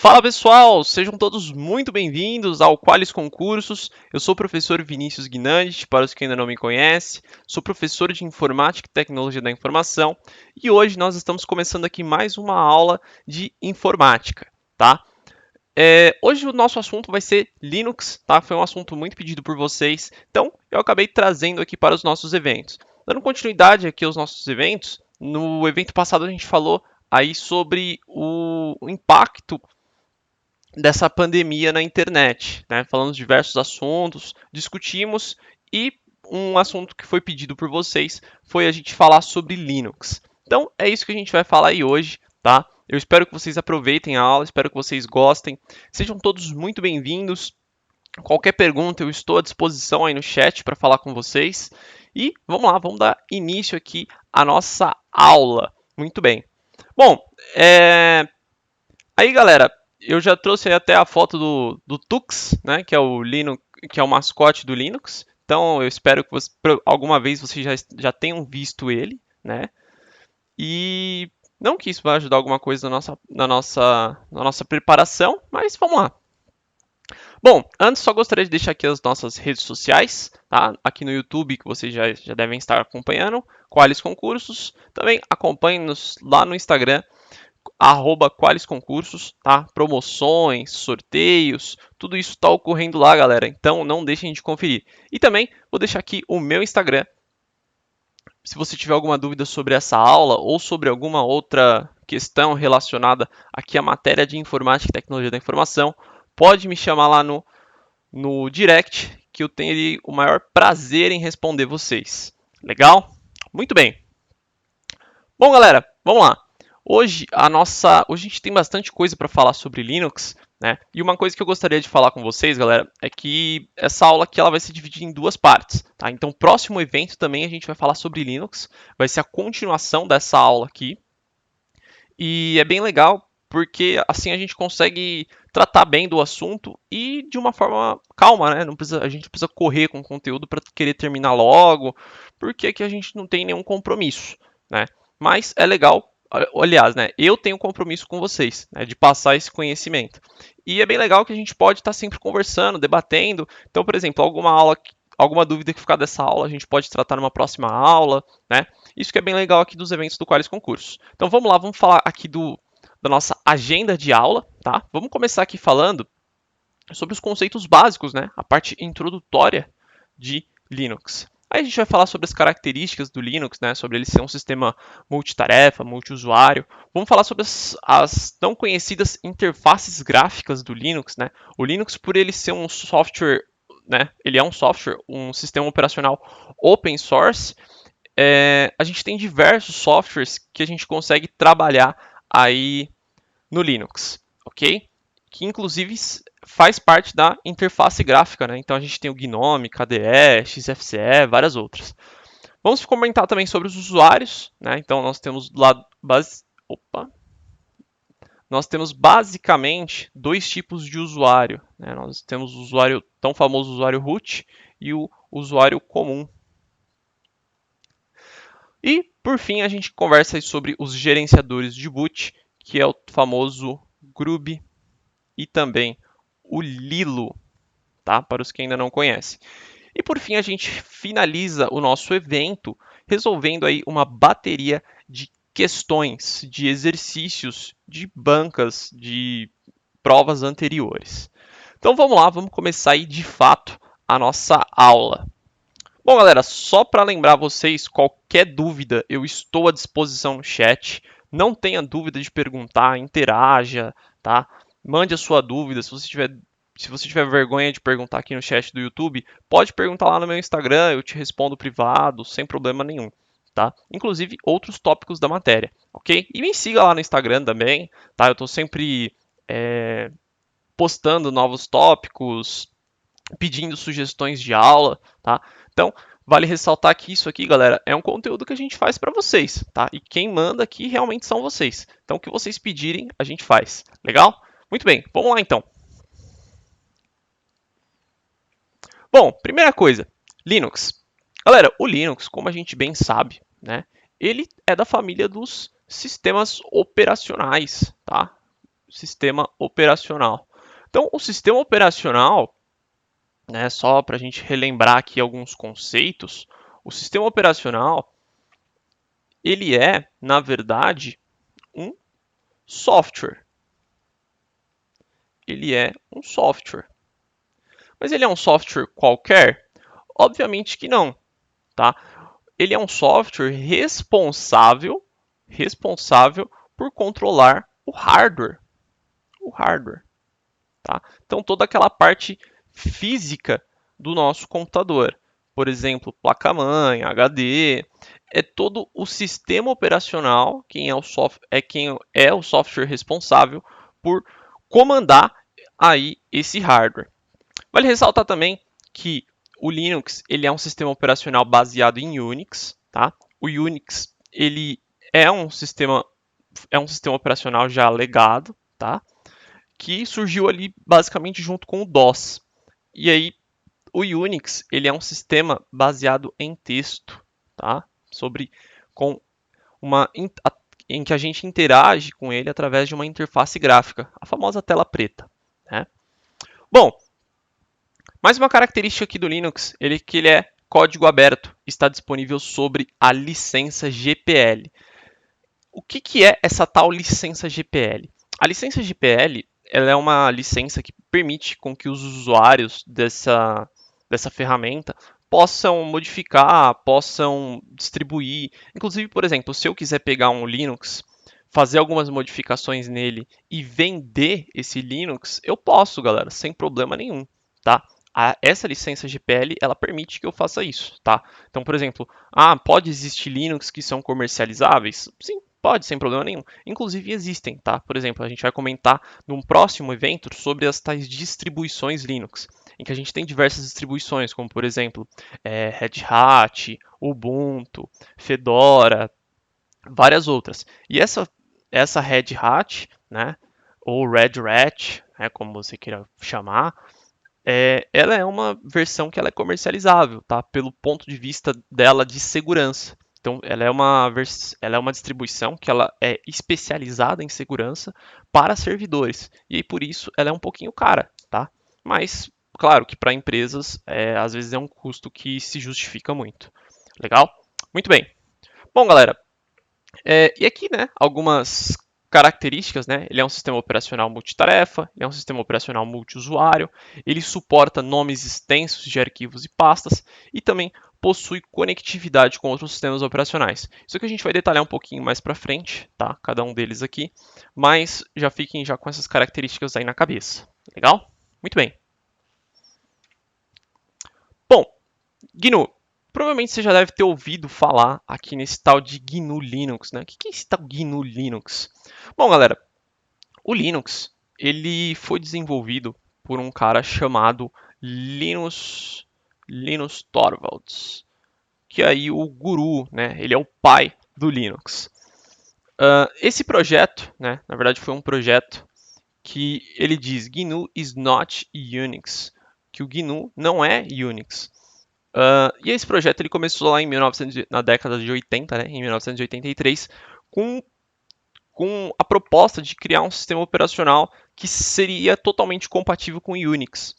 Fala pessoal, sejam todos muito bem-vindos ao Qualis Concursos. Eu sou o professor Vinícius Guinandes, para os que ainda não me conhecem, sou professor de Informática e Tecnologia da Informação e hoje nós estamos começando aqui mais uma aula de informática, tá? Hoje o nosso assunto vai ser Linux, tá? Foi um assunto muito pedido por vocês, então eu acabei trazendo aqui para os nossos eventos. Dando continuidade aqui aos nossos eventos, no evento passado a gente falou aí sobre o impacto dessa pandemia na internet, né? Falamos de diversos assuntos, discutimos e um assunto que foi pedido por vocês foi a gente falar sobre Linux. Então é isso que a gente vai falar aí hoje, tá? Eu espero que vocês aproveitem a aula, espero que vocês gostem. Sejam todos muito bem-vindos. Qualquer pergunta eu estou à disposição aí no chat para falar com vocês. E vamos lá, vamos dar início aqui à nossa aula. Muito bem. Bom, aí galera, eu já trouxe aí até a foto do Tux, né, que é o Linux, que é o mascote do Linux. Então eu espero que alguma vez vocês já tenham visto ele, né? E não que isso vai ajudar alguma coisa na nossa preparação, mas vamos lá. Bom, antes só gostaria de deixar aqui as nossas redes sociais, tá? Aqui no YouTube, que vocês já devem estar acompanhando, Qualis Concursos. Também acompanhem-nos lá no Instagram, @Qualis Concursos, tá? Promoções, sorteios, tudo isso está ocorrendo lá, galera. Então não deixem de conferir. E também vou deixar aqui o meu Instagram. Se você tiver alguma dúvida sobre essa aula ou sobre alguma outra questão relacionada aqui à matéria de Informática e Tecnologia da Informação, pode me chamar lá no direct, que eu tenho o maior prazer em responder vocês. Legal? Muito bem. Bom, galera, vamos lá. Hoje a gente tem bastante coisa para falar sobre Linux, né? E uma coisa que eu gostaria de falar com vocês, galera, é que essa aula aqui ela vai se dividir em duas partes, tá? Então, próximo evento também a gente vai falar sobre Linux, vai ser a continuação dessa aula aqui. E é bem legal porque assim a gente consegue tratar bem do assunto e de uma forma calma, né? A gente não precisa correr com o conteúdo para querer terminar logo, porque aqui a gente não tem nenhum compromisso, né? Mas é legal, aliás, né? Eu tenho compromisso com vocês, né? De passar esse conhecimento. E é bem legal que a gente pode estar sempre conversando, debatendo. Então, por exemplo, alguma dúvida que ficar dessa aula, a gente pode tratar numa próxima aula, né? Isso que é bem legal aqui dos eventos do Qualis Concursos. Então vamos lá, vamos falar aqui da nossa agenda de aula, tá? Vamos começar aqui falando sobre os conceitos básicos, né? A parte introdutória de Linux. Aí a gente vai falar sobre as características do Linux, né? Sobre ele ser um sistema multitarefa, multiusuário. Vamos falar sobre as tão conhecidas interfaces gráficas do Linux, né? O Linux, por ele ser um software, né? Ele é um software, um sistema operacional open source. A gente tem diversos softwares que a gente consegue trabalhar aí no Linux, ok? Que inclusive faz parte da interface gráfica, né? Então a gente tem o GNOME, KDE, XFCE, várias outras. Vamos comentar também sobre os usuários, né? Então nós temos lá nós temos basicamente dois tipos de usuário, né? Nós temos o usuário tão famoso usuário root e o usuário comum. E, por fim, a gente conversa sobre os gerenciadores de boot, que é o famoso Grub e também o Lilo, tá? Para os que ainda não conhecem. E por fim, a gente finaliza o nosso evento resolvendo aí uma bateria de questões, de exercícios, de bancas, de provas anteriores. Então vamos lá, vamos começar aí de fato a nossa aula. Bom, galera, só para lembrar vocês, qualquer dúvida eu estou à disposição no chat. Não tenha dúvida de perguntar, interaja, tá? Mande a sua dúvida. Se você tiver vergonha de perguntar aqui no chat do YouTube, pode perguntar lá no meu Instagram, eu te respondo privado, sem problema nenhum, tá? Inclusive outros tópicos da matéria, ok? E me siga lá no Instagram também, tá? Eu estou sempre postando novos tópicos, pedindo sugestões de aula, tá? Então, vale ressaltar que isso aqui, galera, é um conteúdo que a gente faz para vocês, tá? E quem manda aqui realmente são vocês. Então, o que vocês pedirem, a gente faz. Legal? Muito bem, vamos lá então. Bom, primeira coisa, Linux. Galera, o Linux, como a gente bem sabe, né? Ele é da família dos sistemas operacionais, tá? sistema operacional. Então, o sistema operacional, né, só para a gente relembrar aqui alguns conceitos, o sistema operacional, ele é, na verdade, um software. Ele é um software. Mas ele é um software qualquer? Obviamente que não, tá? Ele é um software responsável por controlar o hardware. O hardware, tá? Então, toda aquela parte física do nosso computador. Por exemplo, placa-mãe, HD, é todo o sistema operacional quem é o software responsável por comandar aí esse hardware. Vale ressaltar também que o Linux ele é um sistema operacional baseado em Unix, tá? O Unix ele é um sistema operacional já legado, tá? Que surgiu ali basicamente junto com o DOS. E aí o Unix ele é um sistema baseado em texto, tá? Sobre com uma em que a gente interage com ele através de uma interface gráfica, a famosa tela preta, né? Bom, mais uma característica aqui do Linux, que ele é código aberto, está disponível sobre a licença GPL. O que é essa tal licença GPL? A licença GPL ela é uma licença que permite com que os usuários dessa ferramenta possam modificar, possam distribuir. Inclusive, por exemplo, se eu quiser pegar um Linux, fazer algumas modificações nele e vender esse Linux, eu posso, galera, sem problema nenhum, tá? Essa licença GPL, ela permite que eu faça isso, tá? Então, por exemplo, pode existir Linux que são comercializáveis? Sim, pode, sem problema nenhum. Inclusive existem, tá? Por exemplo, a gente vai comentar num próximo evento sobre as tais distribuições Linux, em que a gente tem diversas distribuições, como por exemplo, Red Hat, Ubuntu, Fedora, várias outras. E essa Red Hat, né, ou Red Hat, né, como você queira chamar, ela é uma versão que ela é comercializável, tá? Pelo ponto de vista dela de segurança. Então, ela é uma distribuição que ela é especializada em segurança para servidores. E aí, por isso, ela é um pouquinho cara, tá? Mas, claro que para empresas, às vezes é um custo que se justifica muito. Legal? Muito bem. Bom, galera, e aqui, né, algumas características, né? Ele é um sistema operacional multitarefa, ele é um sistema operacional multiusuário, ele suporta nomes extensos de arquivos e pastas e também possui conectividade com outros sistemas operacionais. Isso aqui a gente vai detalhar um pouquinho mais para frente, tá? Cada um deles aqui, mas já fiquem já com essas características aí na cabeça. Legal? Muito bem. Bom, GNU. Provavelmente você já deve ter ouvido falar aqui nesse tal de GNU Linux, né? O que é esse tal GNU Linux? Bom, galera, o Linux ele foi desenvolvido por um cara chamado Linus Torvalds, que é aí o guru, né? Ele é o pai do Linux. Esse projeto, né? Na verdade, foi um projeto que ele diz GNU is not Unix, que o GNU não é Unix. E esse projeto ele começou lá na década de 80, né, em 1983, com a proposta de criar um sistema operacional que seria totalmente compatível com o Unix.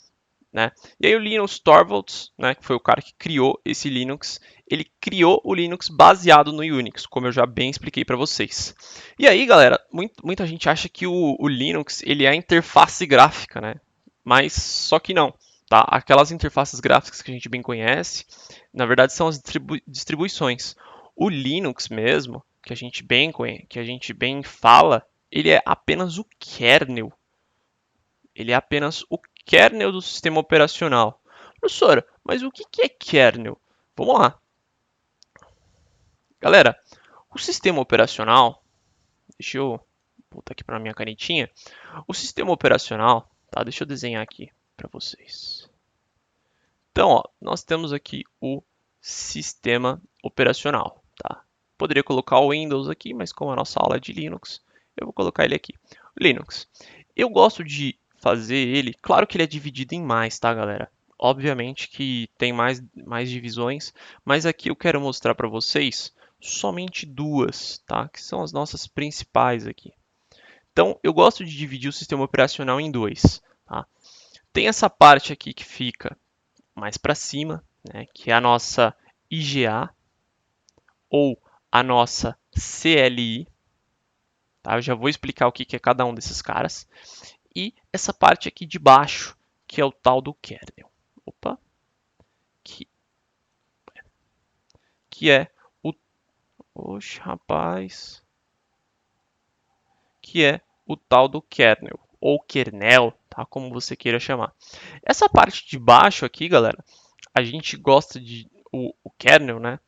Né? E aí o Linus Torvalds, né, que foi o cara que criou esse Linux, ele criou o Linux baseado no Unix, como eu já bem expliquei para vocês. E aí, galera, muita gente acha que o Linux ele é a interface gráfica, né? Mas só que não. Tá? Aquelas interfaces gráficas que a gente bem conhece, na verdade são as distribuições. O Linux mesmo, que a gente bem conhece, que a gente bem fala, ele é apenas o kernel. Ele é apenas o kernel do sistema operacional. Professor, mas o que é kernel? Vamos lá. Galera, o sistema operacional, deixa eu botar aqui para minha canetinha. O sistema operacional, tá? Deixa eu desenhar aqui para vocês. Então, ó, nós temos aqui o sistema operacional, tá? Poderia colocar o Windows aqui, mas como a nossa aula é de Linux, eu vou colocar ele aqui. Linux. Eu gosto de fazer ele, claro que ele é dividido em mais, tá, galera? Obviamente que tem mais divisões, mas aqui eu quero mostrar para vocês somente duas, tá? Que são as nossas principais aqui. Então, eu gosto de dividir o sistema operacional em dois. Tá? Tem essa parte aqui que fica mais para cima, né, que é a nossa IGA ou a nossa CLI. Tá? Eu já vou explicar o que é cada um desses caras. E essa parte aqui de baixo, que é o tal do kernel. Opa! Que é o... Oxe, rapaz! Que é o tal do kernel, ou kernel, tá? Como você queira chamar. Essa parte de baixo aqui, galera, a gente gosta de... O kernel, né?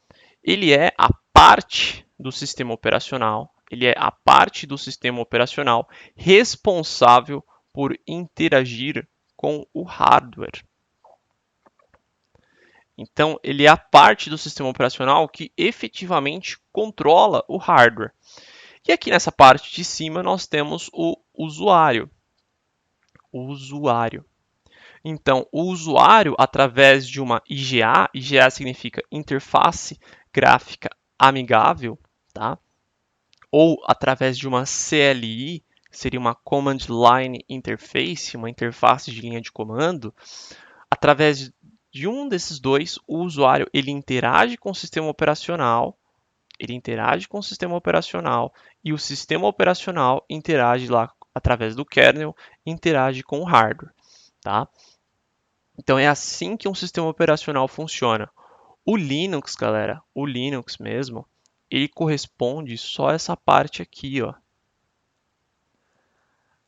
Ele é a parte do sistema operacional, ele é a parte do sistema operacional responsável por interagir com o hardware. Então, ele é a parte do sistema operacional que efetivamente controla o hardware. E aqui nessa parte de cima nós temos o usuário. O usuário. Então, o usuário, através de uma IGA, IGA significa Interface Gráfica Amigável, tá? Ou através de uma CLI, seria uma Command Line Interface, uma interface de linha de comando, através de um desses dois, o usuário ele interage com o sistema operacional, e o sistema operacional interage lá através do kernel, interage com o hardware, tá? Então é assim que um sistema operacional funciona. O Linux, galera, o Linux mesmo, ele corresponde só a essa parte aqui, ó.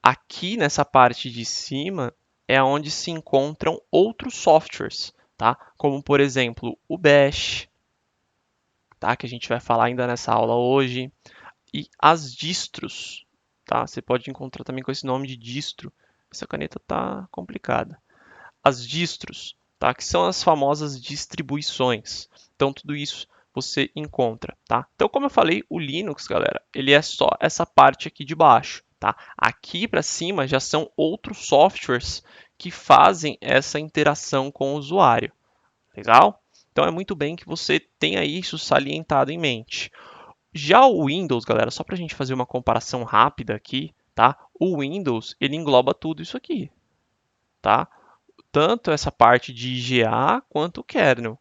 Aqui nessa parte de cima é onde se encontram outros softwares, tá? Como por exemplo o Bash, tá? Que a gente vai falar ainda nessa aula hoje, e as distros, tá? Você pode encontrar também com esse nome de distro. Essa caneta tá complicada. As distros, tá? Que são as famosas distribuições. Então tudo isso você encontra, tá? Então como eu falei, o Linux, galera, ele é só essa parte aqui de baixo, tá? Aqui para cima já são outros softwares que fazem essa interação com o usuário. Legal? Então é muito bem que você tenha isso salientado em mente. Já o Windows, galera, só para a gente fazer uma comparação rápida aqui, tá? O Windows, ele engloba tudo isso aqui, tá? Tanto essa parte de IGA quanto o kernel.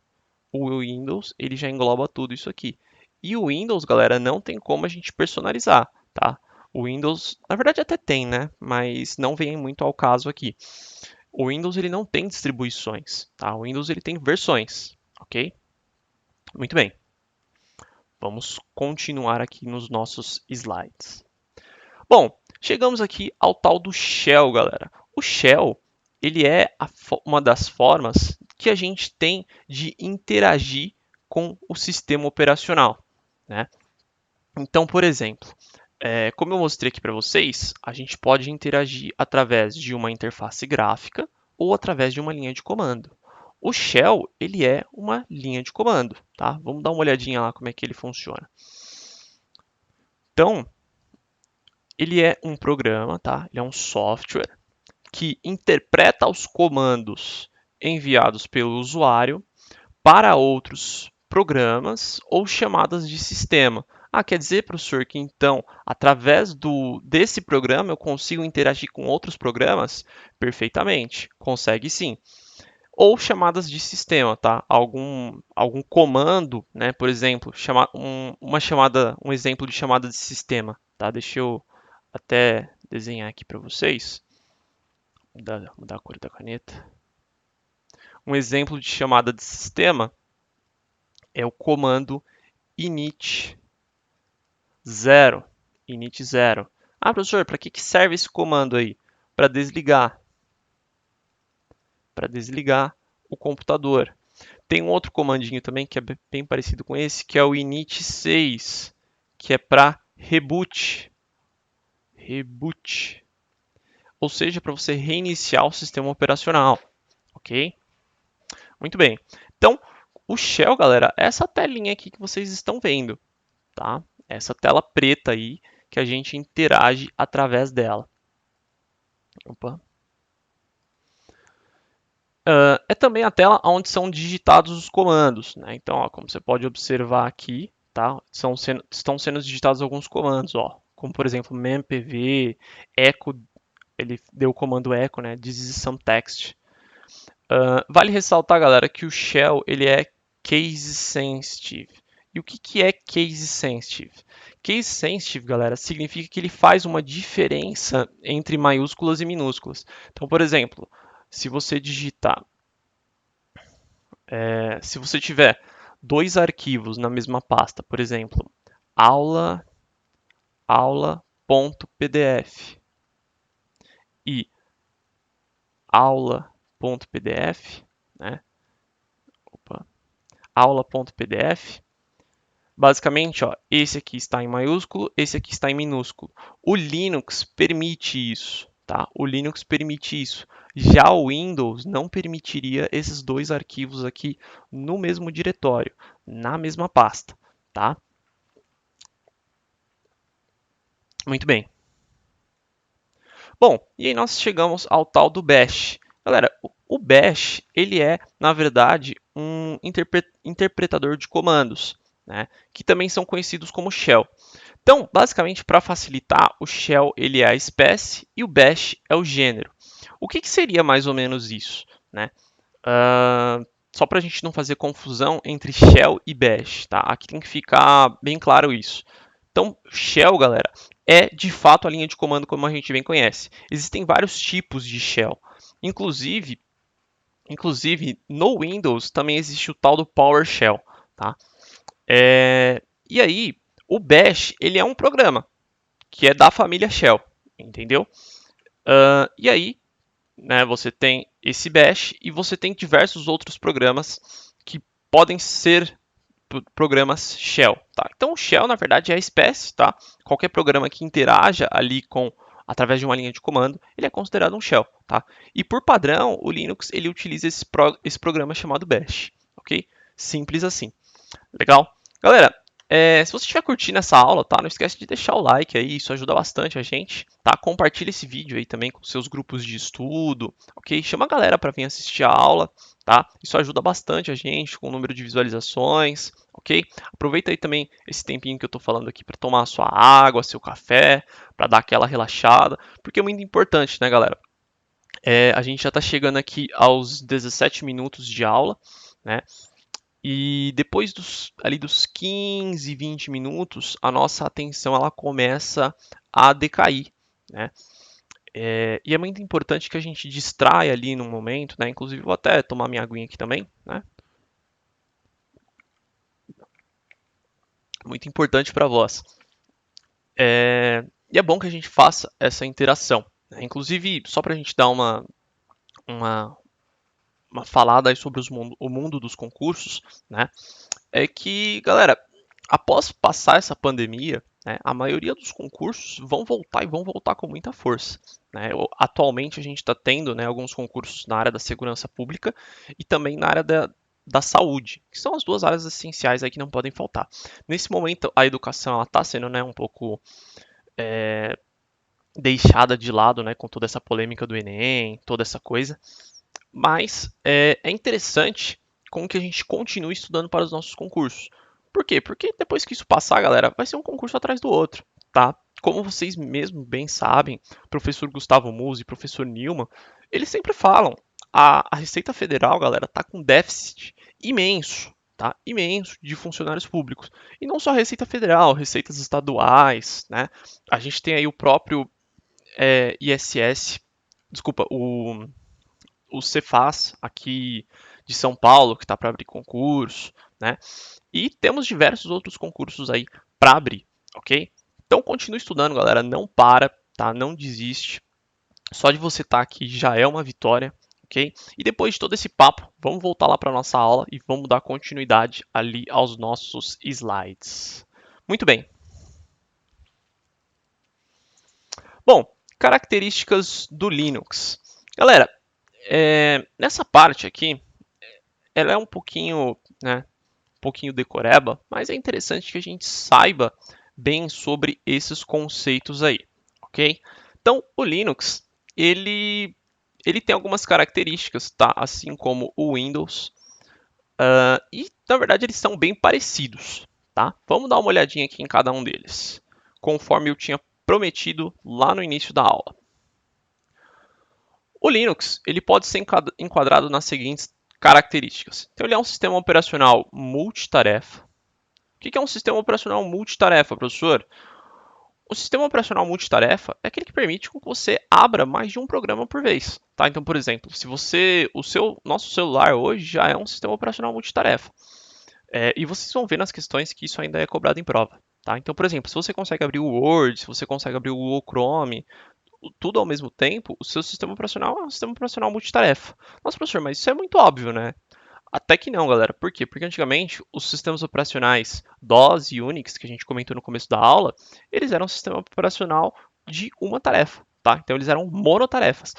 O Windows, ele já engloba tudo isso aqui. E o Windows, galera, não tem como a gente personalizar, tá? O Windows, na verdade até tem, né? Mas não vem muito ao caso aqui. O Windows, ele não tem distribuições, tá? O Windows, ele tem versões, ok? Muito bem. Vamos continuar aqui nos nossos slides. Bom, chegamos aqui ao tal do Shell, galera. O Shell, ele é uma das formas que a gente tem de interagir com o sistema operacional, né? Então, por exemplo, como eu mostrei aqui para vocês, a gente pode interagir através de uma interface gráfica ou através de uma linha de comando. O Shell, ele é uma linha de comando, tá? Vamos dar uma olhadinha lá como é que ele funciona. Então, ele é um programa, tá? Ele é um software que interpreta os comandos enviados pelo usuário para outros programas ou chamadas de sistema. Ah, quer dizer, professor, que então, através desse programa eu consigo interagir com outros programas? Perfeitamente, consegue sim. Ou chamadas de sistema, tá? Algum comando, né? Por exemplo, um exemplo de chamada de sistema, tá? Deixa eu até desenhar aqui para vocês. Mudar a cor da caneta. Um exemplo de chamada de sistema é o comando init 0. Init 0. Ah, professor, para que serve esse comando aí? Para desligar. Para desligar o computador. Tem um outro comandinho também que é bem parecido com esse, que é o init 6, que é para reboot. Reboot. Ou seja, para você reiniciar o sistema operacional. Ok? Muito bem. Então, o Shell, galera, é essa telinha aqui que vocês estão vendo, tá? Essa tela preta aí que a gente interage através dela. Opa. É também a tela onde são digitados os comandos, né? Então, ó, como você pode observar aqui, tá? Estão sendo digitados alguns comandos, ó. como por exemplo mempv, echo, ele deu o comando echo, né, this is some text. Vale ressaltar, galera, que o shell ele é case sensitive. E o que é case sensitive? Case sensitive, galera, significa que ele faz uma diferença entre maiúsculas e minúsculas. Então, por exemplo, se você digitar, se você tiver dois arquivos na mesma pasta, por exemplo, aula.pdf e aula.pdf, né? Aula.pdf. Basicamente, ó, esse aqui está em maiúsculo, esse aqui está em minúsculo. O Linux permite isso, tá? O Linux permite isso. Já o Windows não permitiria esses dois arquivos aqui no mesmo diretório, na mesma pasta, tá? Muito bem. Bom, e aí nós chegamos ao tal do Bash. Galera, o Bash, ele é, na verdade, um interpretador de comandos, né, que também são conhecidos como shell. Então, basicamente, para facilitar, o shell ele é a espécie e o bash é o gênero. O que seria mais ou menos isso, né? Só para a gente não fazer confusão entre shell e bash, tá? Aqui tem que ficar bem claro isso. Então, shell, galera, é de fato a linha de comando como a gente bem conhece. Existem vários tipos de shell. Inclusive no Windows também existe o tal do PowerShell, tá? E aí, o Bash, ele é um programa que é da família Shell, entendeu? E aí, né, você tem esse Bash e você tem diversos outros programas que podem ser programas Shell, tá? Então, o Shell, na verdade, é a espécie, tá? Qualquer programa que interaja ali com através de uma linha de comando, ele é considerado um shell, tá? E por padrão, o Linux ele utiliza esse programa chamado Bash, ok? Simples assim. Legal? Galera, se você estiver curtindo essa aula, tá? Não esquece de deixar o like aí, isso ajuda bastante a gente, tá? Compartilha esse vídeo aí também com seus grupos de estudo, ok? Chama a galera para vir assistir a aula, tá? Isso ajuda bastante a gente com o número de visualizações, ok? Aproveita aí também esse tempinho que eu tô falando aqui para tomar a sua água, seu café, para dar aquela relaxada, porque é muito importante, né, galera? A gente já está chegando aqui aos 17 minutos de aula, né? E depois dos 15, 20 minutos, a nossa atenção ela começa a decair, né? E é muito importante que a gente distraia ali no momento, né? Inclusive, vou até tomar minha aguinha aqui também, né? Muito importante para vós. E é bom que a gente faça essa interação, né? Inclusive, só para a gente dar uma, uma falada aí sobre o mundo dos concursos, né? É que, galera, após passar essa pandemia, né, a maioria dos concursos vão voltar e vão voltar com muita força. Né? Atualmente a gente está tendo, né, alguns concursos na área da segurança pública e também na área da saúde, que são as duas áreas essenciais aí que não podem faltar. Nesse momento a educação está sendo, né, um pouco deixada de lado, né, com toda essa polêmica do Enem, toda essa coisa, mas é interessante com que a gente continue estudando para os nossos concursos. Por quê? Porque depois que isso passar, galera, vai ser um concurso atrás do outro, tá? Como vocês mesmo bem sabem, professor Gustavo Musi e professor Nilman, eles sempre falam, a Receita Federal, galera, tá com déficit imenso, tá? Imenso de funcionários públicos. E não só a Receita Federal, receitas estaduais, né? A gente tem aí o próprio ISS, desculpa, o Cefaz aqui de São Paulo, que está para abrir concurso, né? E temos diversos outros concursos aí para abrir, ok? Então continue estudando, galera, não para, tá? Não desiste. Só de você estar aqui já é uma vitória, ok? E depois de todo esse papo, vamos voltar lá para nossa aula e vamos dar continuidade ali aos nossos slides. Muito bem. Bom, características do Linux. Galera, nessa parte aqui, ela é um pouquinho, né, um pouquinho decoreba, mas é interessante que a gente saiba bem sobre esses conceitos aí, ok? Então, o Linux, ele tem algumas características, tá? Assim como o Windows, e na verdade eles são bem parecidos, tá? Vamos dar uma olhadinha aqui em cada um deles. Conforme eu tinha prometido lá no início da aula. O Linux ele pode ser enquadrado nas seguintes características. Então, ele é um sistema operacional multitarefa. O que é um sistema operacional multitarefa, professor? O sistema operacional multitarefa é aquele que permite que você abra mais de um programa por vez. Tá? Então, por exemplo, se nosso celular hoje já é um sistema operacional multitarefa. E vocês vão ver nas questões que isso ainda é cobrado em prova. Tá? Então, por exemplo, se você consegue abrir o Word, se você consegue abrir o Google Chrome, tudo ao mesmo tempo, o seu sistema operacional é um sistema operacional multitarefa. Nossa, professor, mas isso é muito óbvio, né? Até que não, galera. Por quê? Porque antigamente os sistemas operacionais DOS e Unix, que a gente comentou no começo da aula, eles eram um sistema operacional de uma tarefa, tá? Então eles eram monotarefas.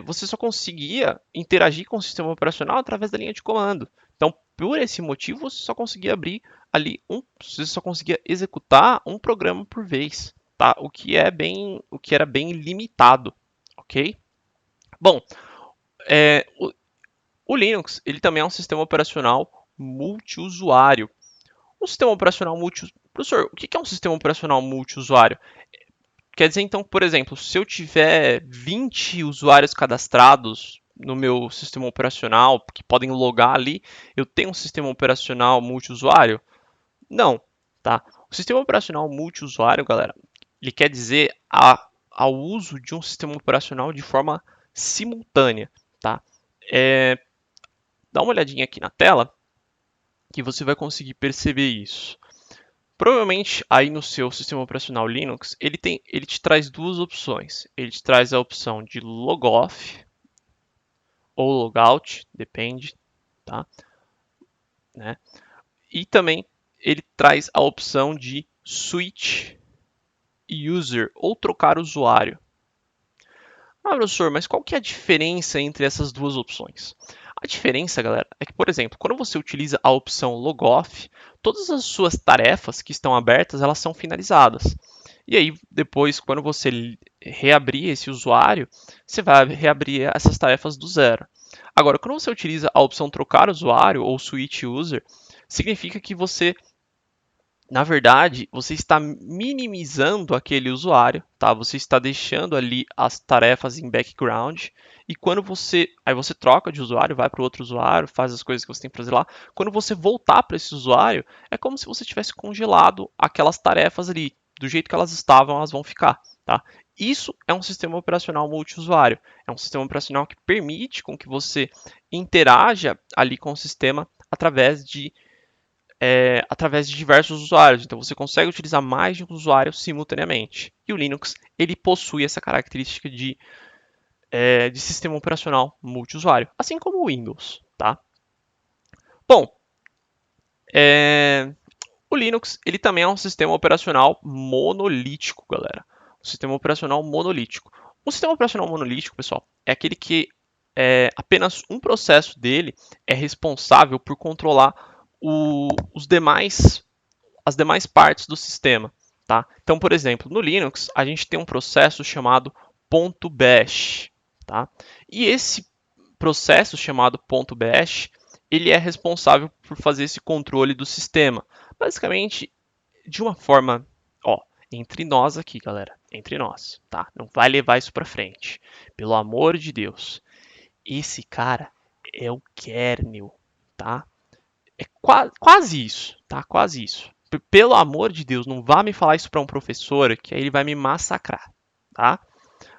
Você só conseguia interagir com o sistema operacional através da linha de comando. Então, por esse motivo, você só conseguia abrir ali você só conseguia executar um programa por vez, tá? O que era bem limitado, ok? Bom, o Linux ele também é um sistema operacional multiusuário. Um sistema operacional Professor, o que é um sistema operacional multiusuário? Quer dizer, então, por exemplo, se eu tiver 20 usuários cadastrados no meu sistema operacional, que podem logar ali, eu tenho um sistema operacional multiusuário? Não, tá? O sistema operacional multiusuário, galera, ele quer dizer ao uso de um sistema operacional de forma simultânea, tá? Dá uma olhadinha aqui na tela que você vai conseguir perceber isso. Provavelmente aí no seu sistema operacional Linux, ele te traz duas opções. Ele te traz a opção de logoff ou logout, depende, tá? Né? E também ele traz a opção de switch user ou trocar usuário. Ah, professor, mas qual que é a diferença entre essas duas opções? A diferença, galera, é que, por exemplo, quando você utiliza a opção logoff, todas as suas tarefas que estão abertas, elas são finalizadas. E aí, depois, quando você reabrir esse usuário, você vai reabrir essas tarefas do zero. Agora, quando você utiliza a opção trocar usuário ou switch user, significa que você na verdade, você está minimizando aquele usuário, tá? Você está deixando ali as tarefas em background e aí você troca de usuário, vai para o outro usuário, faz as coisas que você tem que fazer lá. Quando você voltar para esse usuário, é como se você tivesse congelado aquelas tarefas ali, do jeito que elas estavam, elas vão ficar, tá? Isso é um sistema operacional multiusuário. É um sistema operacional que permite com que você interaja ali com o sistema através de diversos usuários. Então você consegue utilizar mais de um usuário simultaneamente. E o Linux ele possui essa característica de sistema operacional multiusuário, assim como o Windows, tá? Bom, o Linux ele também é um sistema operacional monolítico, galera. Um sistema operacional monolítico. Um sistema operacional monolítico, pessoal, é aquele que apenas um processo dele é responsável por controlar as demais partes do sistema. Tá? Então, por exemplo, no Linux, a gente tem um processo chamado .bash. Tá? E esse processo chamado .bash, ele é responsável por fazer esse controle do sistema. Basicamente, de uma forma, entre nós aqui, galera, entre nós, tá? Não vai levar isso para frente. Pelo amor de Deus. Esse cara é o kernel, tá? É quase isso, tá? Quase isso. Pelo amor de Deus, não vá me falar isso para um professor, que aí ele vai me massacrar, tá?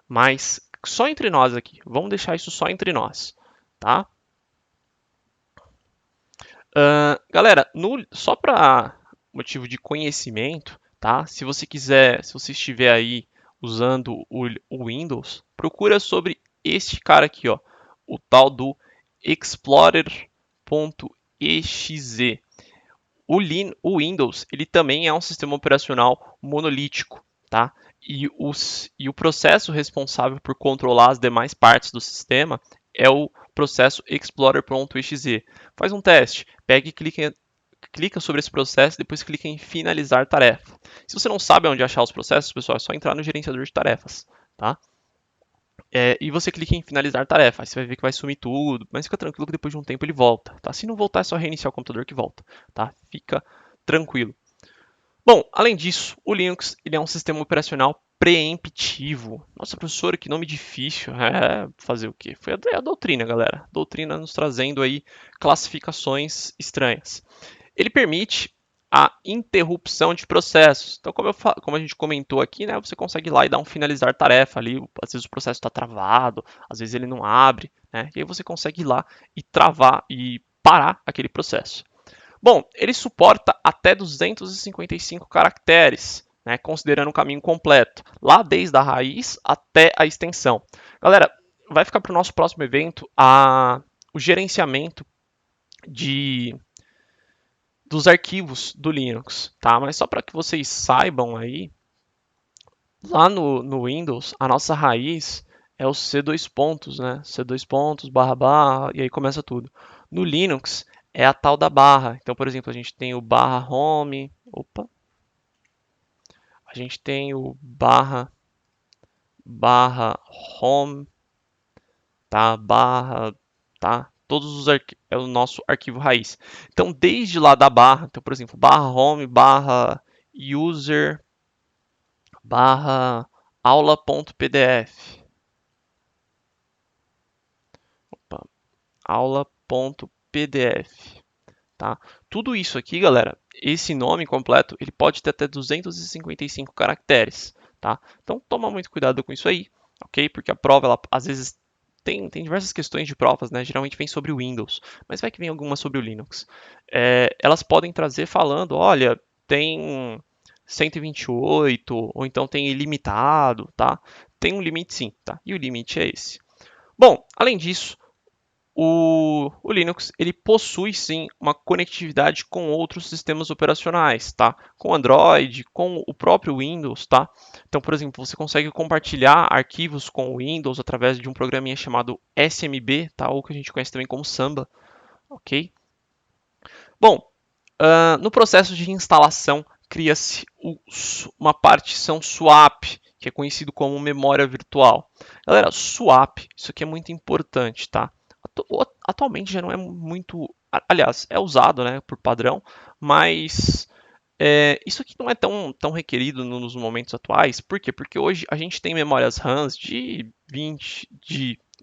Mas só entre nós aqui. Vamos deixar isso só entre nós, tá? Galera, só para motivo de conhecimento, tá? Se você estiver aí usando o Windows, procura sobre este cara aqui, ó, o tal do Explorer.exe. O Windows ele também é um sistema operacional monolítico, tá? E o processo responsável por controlar as demais partes do sistema é o processo explorer.exe. Faz um teste, pega e clica sobre esse processo e depois clica em finalizar tarefa. Se você não sabe onde achar os processos, pessoal, é só entrar no gerenciador de tarefas, tá? E você clica em finalizar tarefa, aí você vai ver que vai sumir tudo, mas fica tranquilo que depois de um tempo ele volta, tá? Se não voltar é só reiniciar o computador que volta, tá? Fica tranquilo. Bom, além disso, o Linux ele é um sistema operacional preemptivo. Nossa, professora, que nome difícil. É, fazer o quê? Foi a doutrina, galera. A doutrina nos trazendo aí classificações estranhas. Ele permite a interrupção de processos. Então, como a gente comentou aqui, né, você consegue ir lá e dar um finalizar tarefa ali. Às vezes o processo está travado, às vezes ele não abre, né? E aí você consegue ir lá e travar e parar aquele processo. Bom, ele suporta até 255 caracteres, né, considerando o caminho completo, lá desde a raiz até a extensão. Galera, vai ficar para o nosso próximo evento o gerenciamento de dos arquivos do Linux, tá? Mas só para que vocês saibam aí, lá no Windows, a nossa raiz é o C2 pontos, né? C2 pontos, barra, barra, e aí começa tudo. No Linux, é a tal da barra. Então, por exemplo, a gente tem o barra home, opa, a gente tem o barra home, tá? Barra, tá? Todos os é o nosso arquivo raiz. Então, desde lá da barra, então, por exemplo, barra home, barra user, barra aula.pdf, aula.pdf, tá? Tudo isso aqui, galera, esse nome completo, ele pode ter até 255 caracteres, tá? Então, toma muito cuidado com isso aí, ok? Porque a prova, ela, às vezes, tem diversas questões de provas, né? Geralmente vem sobre o Windows, mas vai que vem alguma sobre o Linux. Elas podem trazer falando, olha, tem 128, ou então tem ilimitado, tá? Tem um limite sim, tá? E o limite é esse. Bom, além disso, o Linux ele possui sim uma conectividade com outros sistemas operacionais, tá? Com Android, com o próprio Windows, tá? Então, por exemplo, você consegue compartilhar arquivos com o Windows através de um programinha chamado SMB, tá? Ou que a gente conhece também como Samba, ok? Bom, no processo de instalação cria-se uma partição swap, que é conhecido como memória virtual. Galera, swap, isso aqui é muito importante, tá? Atualmente já não é muito, aliás, é usado, né, por padrão, mas isso aqui não é tão requerido nos momentos atuais. Por quê? Porque hoje a gente tem memórias RAMs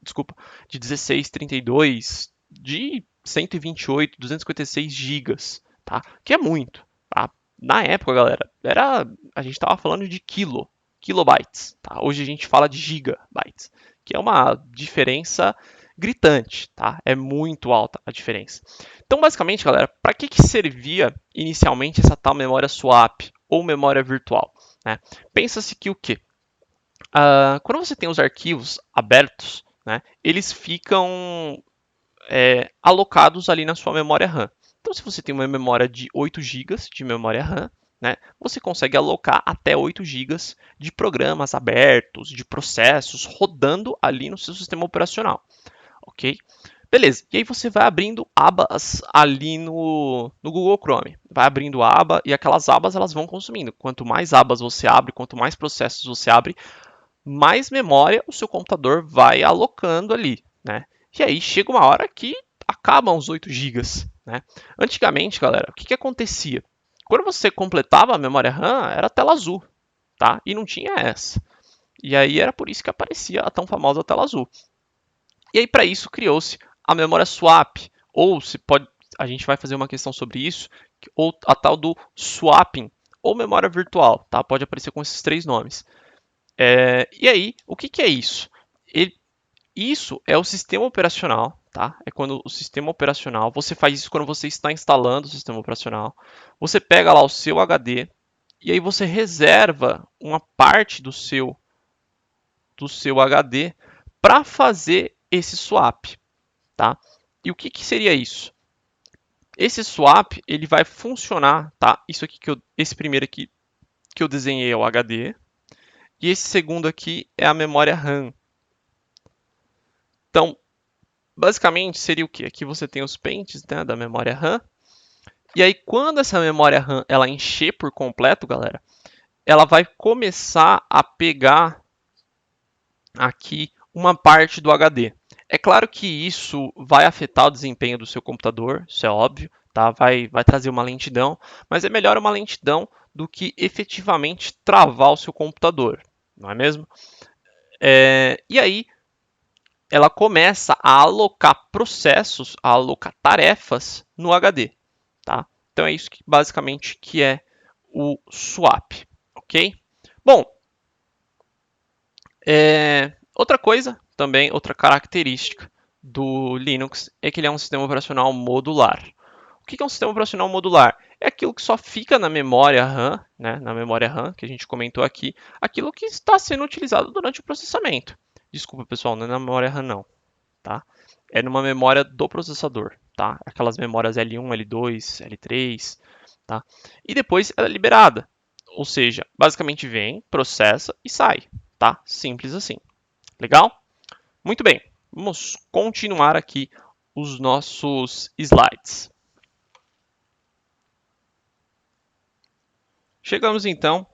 desculpa, de 16, 32, de 128, 256 gigas, tá? Que é muito, tá? Na época, galera, a gente estava falando de kilobytes, tá? Hoje a gente fala de gigabytes, que é uma diferença gritante, tá? É muito alta a diferença. Então, basicamente, galera, para que servia inicialmente essa tal memória swap ou memória virtual, né? Pensa-se que o quê? Quando você tem os arquivos abertos, né, eles ficam alocados ali na sua memória RAM. Então, se você tem uma memória de 8 GB de memória RAM, né, você consegue alocar até 8 GB de programas abertos, de processos rodando ali no seu sistema operacional, ok? Beleza, e aí você vai abrindo abas ali no Google Chrome. Vai abrindo aba e aquelas abas elas vão consumindo. Quanto mais abas você abre, quanto mais processos você abre, mais memória o seu computador vai alocando ali, né? E aí chega uma hora que acabam os 8 gigas, né? Antigamente, galera, o que acontecia? Quando você completava a memória RAM, era tela azul, tá? E não tinha essa. E aí era por isso que aparecia a tão famosa tela azul. E aí para isso criou-se a memória swap, ou se pode, a gente vai fazer uma questão sobre isso, ou a tal do swapping, ou memória virtual, tá? Pode aparecer com esses três nomes. E aí, o que é isso? Isso é o sistema operacional, tá? É quando o sistema operacional, você faz isso quando você está instalando o sistema operacional. Você pega lá o seu HD e aí você reserva uma parte do seu HD para fazer esse swap, tá? E o que seria isso? Esse swap ele vai funcionar, tá? Isso aqui esse primeiro aqui que eu desenhei é o HD e esse segundo aqui é a memória RAM. Então, basicamente seria o que? Aqui você tem os pentes, né, da memória RAM. E aí quando essa memória RAM ela encher por completo, galera, ela vai começar a pegar aqui uma parte do HD. É claro que isso vai afetar o desempenho do seu computador, isso é óbvio, tá? Vai trazer uma lentidão, mas é melhor uma lentidão do que efetivamente travar o seu computador, não é mesmo? E aí ela começa a alocar processos, a alocar tarefas no HD, tá? Então é isso que basicamente que é o swap, ok? Bom, outra coisa também, outra característica do Linux é que ele é um sistema operacional modular. O que é um sistema operacional modular? É aquilo que só fica na memória RAM, né, na memória RAM que a gente comentou aqui, aquilo que está sendo utilizado durante o processamento. Desculpa, pessoal, não é na memória RAM não, tá? É numa memória do processador, tá? Aquelas memórias L1, L2, L3, tá? E depois ela é liberada, ou seja, basicamente vem, processa e sai, tá? Simples assim. Legal? Muito bem, vamos continuar aqui os nossos slides. Chegamos então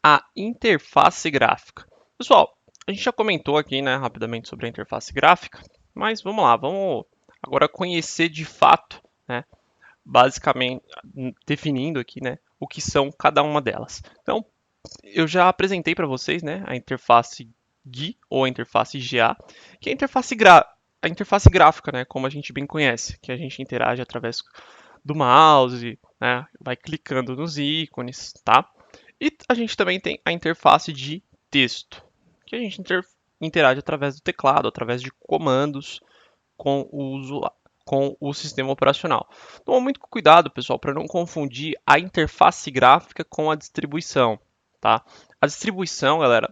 à interface gráfica. Pessoal, a gente já comentou aqui, né, rapidamente sobre a interface gráfica, mas vamos lá, vamos agora conhecer de fato, né, basicamente definindo aqui, né, o que são cada uma delas. Então, eu já apresentei para vocês, né, a interface GUI ou a interface GA, que é a interface gráfica, né, como a gente bem conhece, que a gente interage através do mouse, né, vai clicando nos ícones, tá? E a gente também tem a interface de texto, que a gente interage através do teclado, através de comandos com com o sistema operacional. Toma muito cuidado, pessoal, para não confundir a interface gráfica com a distribuição, tá? A distribuição, galera,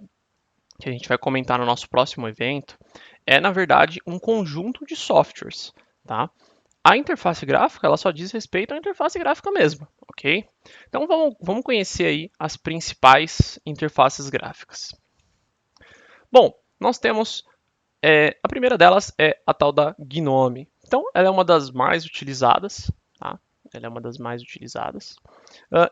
que a gente vai comentar no nosso próximo evento, é na verdade um conjunto de softwares, tá? A interface gráfica, ela só diz respeito à interface gráfica mesmo, ok? Então vamos conhecer aí as principais interfaces gráficas. Bom, nós temos a primeira delas é a tal da GNOME. Então, ela é uma das mais utilizadas, tá? Ela é uma das mais utilizadas.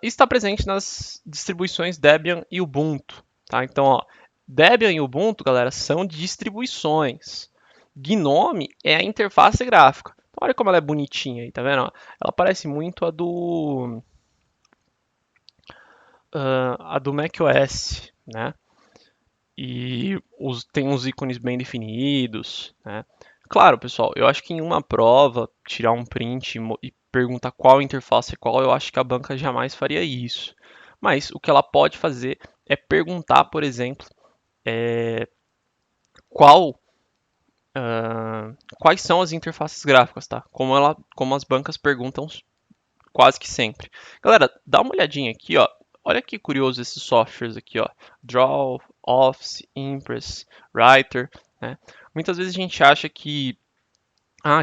E está presente nas distribuições Debian e Ubuntu, tá? Então, ó, Debian e Ubuntu, galera, são distribuições. GNOME é a interface gráfica. Então, olha como ela é bonitinha aí, tá vendo? Ela parece muito a do macOS, né? E tem uns ícones bem definidos, né? Claro, pessoal, eu acho que em uma prova, tirar um print e perguntar qual interface é qual, eu acho que a banca jamais faria isso. Mas o que ela pode fazer é perguntar, por exemplo, qual, quais são as interfaces gráficas, tá? Como as bancas perguntam quase que sempre. Galera, dá uma olhadinha aqui, ó. Olha que curioso esses softwares aqui, ó. Draw, Office, Impress, Writer, né? Muitas vezes a gente acha que,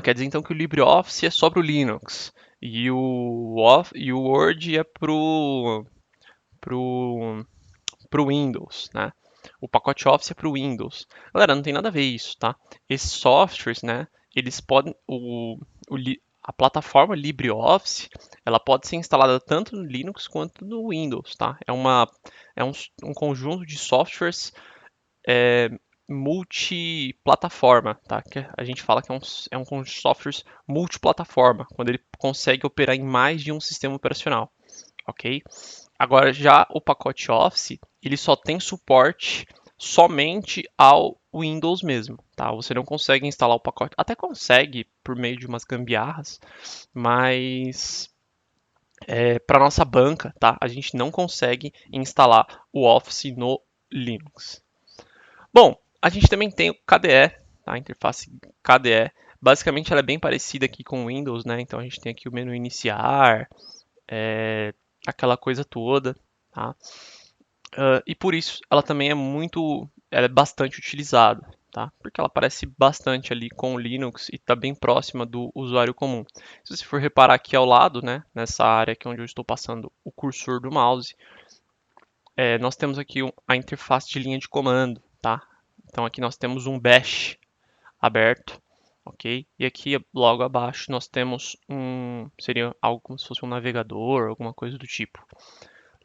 quer dizer então que o LibreOffice é só para o Linux e e o Word é pro, pro Windows, né? O pacote Office é para o Windows. Galera, não tem nada a ver isso, tá? Esses softwares, né? Eles podem, a plataforma LibreOffice, ela pode ser instalada tanto no Linux quanto no Windows, tá? É um conjunto de softwares multiplataforma, tá? Que a gente fala que é um conjunto de softwares multiplataforma, quando ele consegue operar em mais de um sistema operacional, ok? Agora, já o pacote Office, ele só tem suporte somente ao Windows mesmo, tá? Você não consegue instalar o pacote, até consegue por meio de umas gambiarras, mas para nossa banca, tá? A gente não consegue instalar o Office no Linux. Bom, a gente também tem o KDE, tá? A interface KDE. Basicamente, ela é bem parecida aqui com o Windows, né? Então a gente tem aqui o menu iniciar, aquela coisa toda, tá? E por isso ela também ela é bastante utilizada, tá? Porque ela aparece bastante ali com o Linux e está bem próxima do usuário comum. Se você for reparar aqui ao lado, né, nessa área aqui onde eu estou passando o cursor do mouse, nós temos aqui a interface de linha de comando, tá? Então aqui nós temos um bash aberto, ok? E aqui logo abaixo nós temos seria algo como se fosse um navegador, alguma coisa do tipo.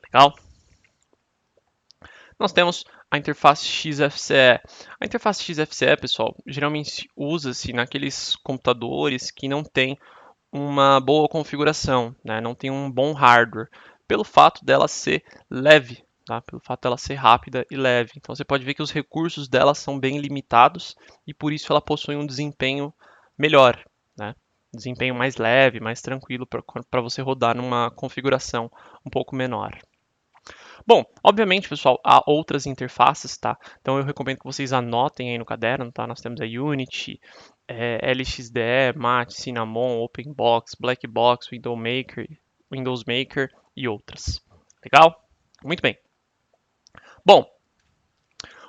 Legal? Nós temos a interface XFCE. A interface XFCE, pessoal, geralmente usa-se naqueles computadores que não têm uma boa configuração, né? Não tem um bom hardware. pelo fato dela ser leve, tá? Pelo fato dela ser rápida e leve. Então você pode ver que os recursos dela são bem limitados e por isso ela possui um desempenho melhor, né? Desempenho mais leve, mais tranquilo para você rodar numa configuração um pouco menor. Bom, obviamente, pessoal, há outras interfaces, tá? Então eu recomendo que vocês anotem aí no caderno, tá? Nós temos a Unity, LXDE, Mate, Cinnamon, OpenBox, Blackbox, Windows Maker e outras. Legal? Muito bem. Bom,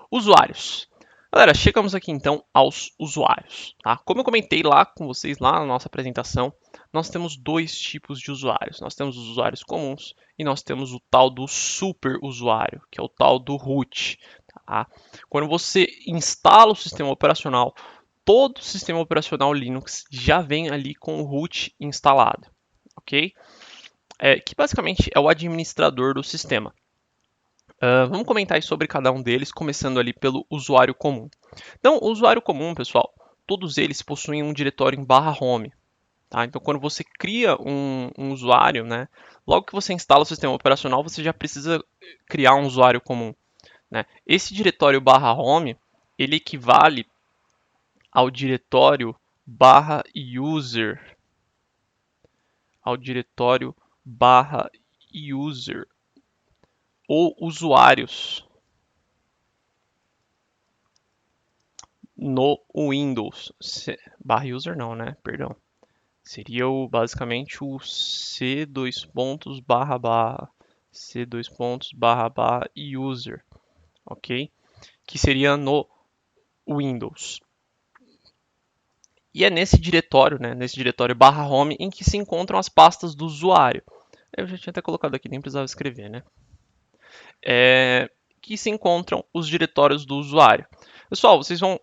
usuários. Galera, chegamos aqui então aos usuários, tá? Como eu comentei lá com vocês lá na nossa apresentação, nós temos dois tipos de usuários. Nós temos os usuários comuns e nós temos o tal do super usuário, que é o tal do root, tá? Quando você instala o sistema operacional, todo o sistema operacional Linux já vem ali com o root instalado, ok? Que basicamente é o administrador do sistema. Vamos comentar aí sobre cada um deles, começando ali pelo usuário comum. Então, o usuário comum, pessoal, todos eles possuem um diretório em /home. Tá? Então, quando você cria um usuário, né, logo que você instala o sistema operacional, você já precisa criar um usuário comum. Né? Esse diretório /home, ele equivale ao diretório /user, ao diretório /user, ou usuários no Windows. /user não, né? Perdão. Seria basicamente o C dois pontos barra barra C dois pontos barra barra user, ok? Que seria no Windows. E é nesse diretório, né, nesse diretório /home, em que se encontram as pastas do usuário. Eu já tinha até colocado aqui, nem precisava escrever, né? Que se encontram os diretórios do usuário. Pessoal, vocês vão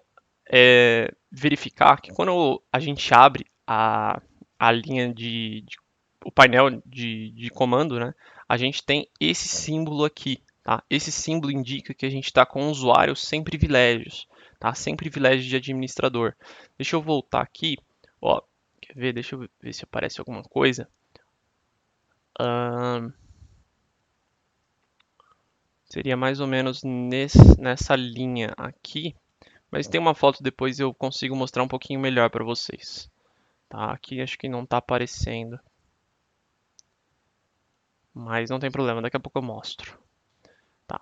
verificar que quando a gente abre a linha o painel de comando, né, a gente tem esse símbolo aqui. Tá? Esse símbolo indica que a gente está com o usuário sem privilégios, tá? Sem privilégios de administrador. Deixa eu voltar aqui. Ó, quer ver? Deixa eu ver se aparece alguma coisa. Seria mais ou menos nessa linha aqui. Mas tem uma foto depois eu consigo mostrar um pouquinho melhor para vocês. Tá? Aqui acho que não está aparecendo. Mas não tem problema, daqui a pouco eu mostro. Tá.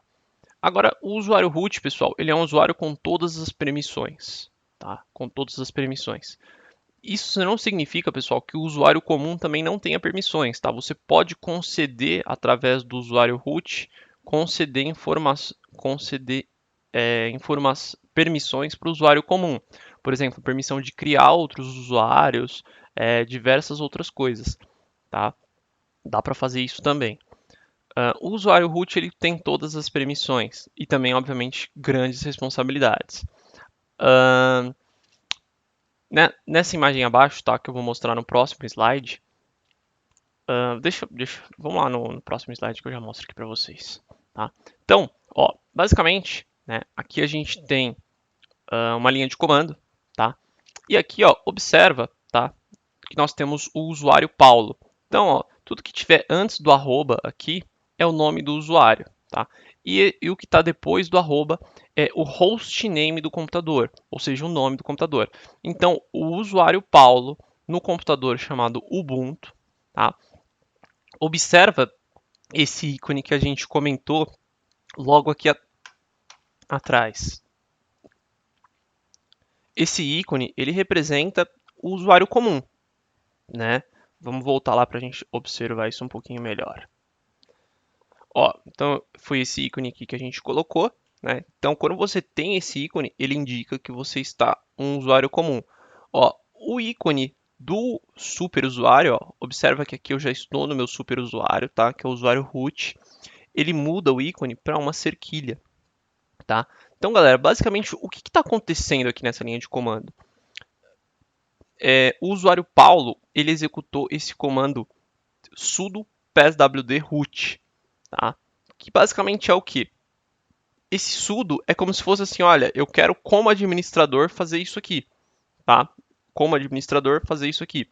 Agora, o usuário root, pessoal, ele é um usuário com todas as permissões. Tá? Com todas as permissões. Isso não significa, pessoal, que o usuário comum também não tenha permissões. Tá? Você pode conceder, através do usuário root, conceder permissões para o usuário comum. Por exemplo, permissão de criar outros usuários, diversas outras coisas. Tá? Dá para fazer isso também. O usuário root ele tem todas as permissões e também, obviamente, grandes responsabilidades. Nessa imagem abaixo, tá, que eu vou mostrar no próximo slide, vamos lá no próximo slide que eu já mostro aqui para vocês. Tá? Então, ó, basicamente, né, aqui a gente tem uma linha de comando, tá? E aqui, ó, observa, tá, que nós temos o usuário Paulo. Então, ó, tudo que tiver antes do arroba aqui é o nome do usuário, tá? E o que está depois do arroba é o hostname do computador, ou seja, o nome do computador. Então, o usuário Paulo no computador chamado Ubuntu, tá? Observa esse ícone que a gente comentou logo aqui atrás. Esse ícone, ele representa o usuário comum, né? Vamos voltar lá para a gente observar isso um pouquinho melhor. Ó, então foi esse ícone aqui que a gente colocou, né? Então, quando você tem esse ícone, ele indica que você está um usuário comum. Ó, o ícone do super usuário, ó, observa que aqui eu já estou no meu super usuário, tá? Que é o usuário root. Ele muda o ícone para uma cerquilha, tá? Então, galera, basicamente, o que está acontecendo aqui nessa linha de comando? O usuário Paulo, ele executou esse comando sudo pswd root, tá? Que basicamente é o que? Esse sudo é como se fosse assim, olha, eu quero como administrador fazer isso aqui, tá? Como administrador fazer isso aqui.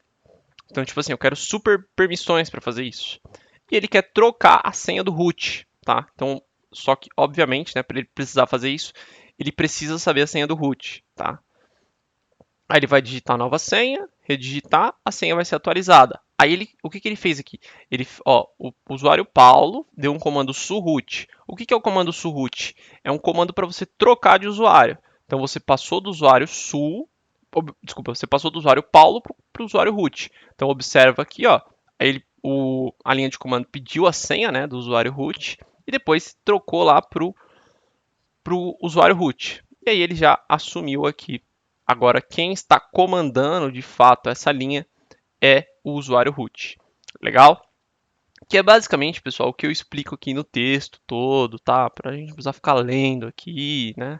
Então, tipo assim, eu quero super permissões para fazer isso. e ele quer trocar a senha do root, tá? Então, só que, obviamente, né, para ele precisar fazer isso, ele precisa saber a senha do root, tá? Aí ele vai digitar a nova senha, redigitar, a senha vai ser atualizada. Aí o que ele fez aqui? O usuário Paulo deu um comando suroot. O que é o comando suroot? É um comando para você trocar de usuário. Então você passou do usuário você passou do usuário Paulo para o usuário root. Então observa aqui, ó, a linha de comando pediu a senha, né, do usuário root e depois trocou lá para o usuário root. E aí ele já assumiu aqui. Agora, quem está comandando de fato essa linha é o usuário root. Legal? Que é basicamente, pessoal, o que eu explico aqui no texto todo, tá? Para a gente precisar ficar lendo aqui, né?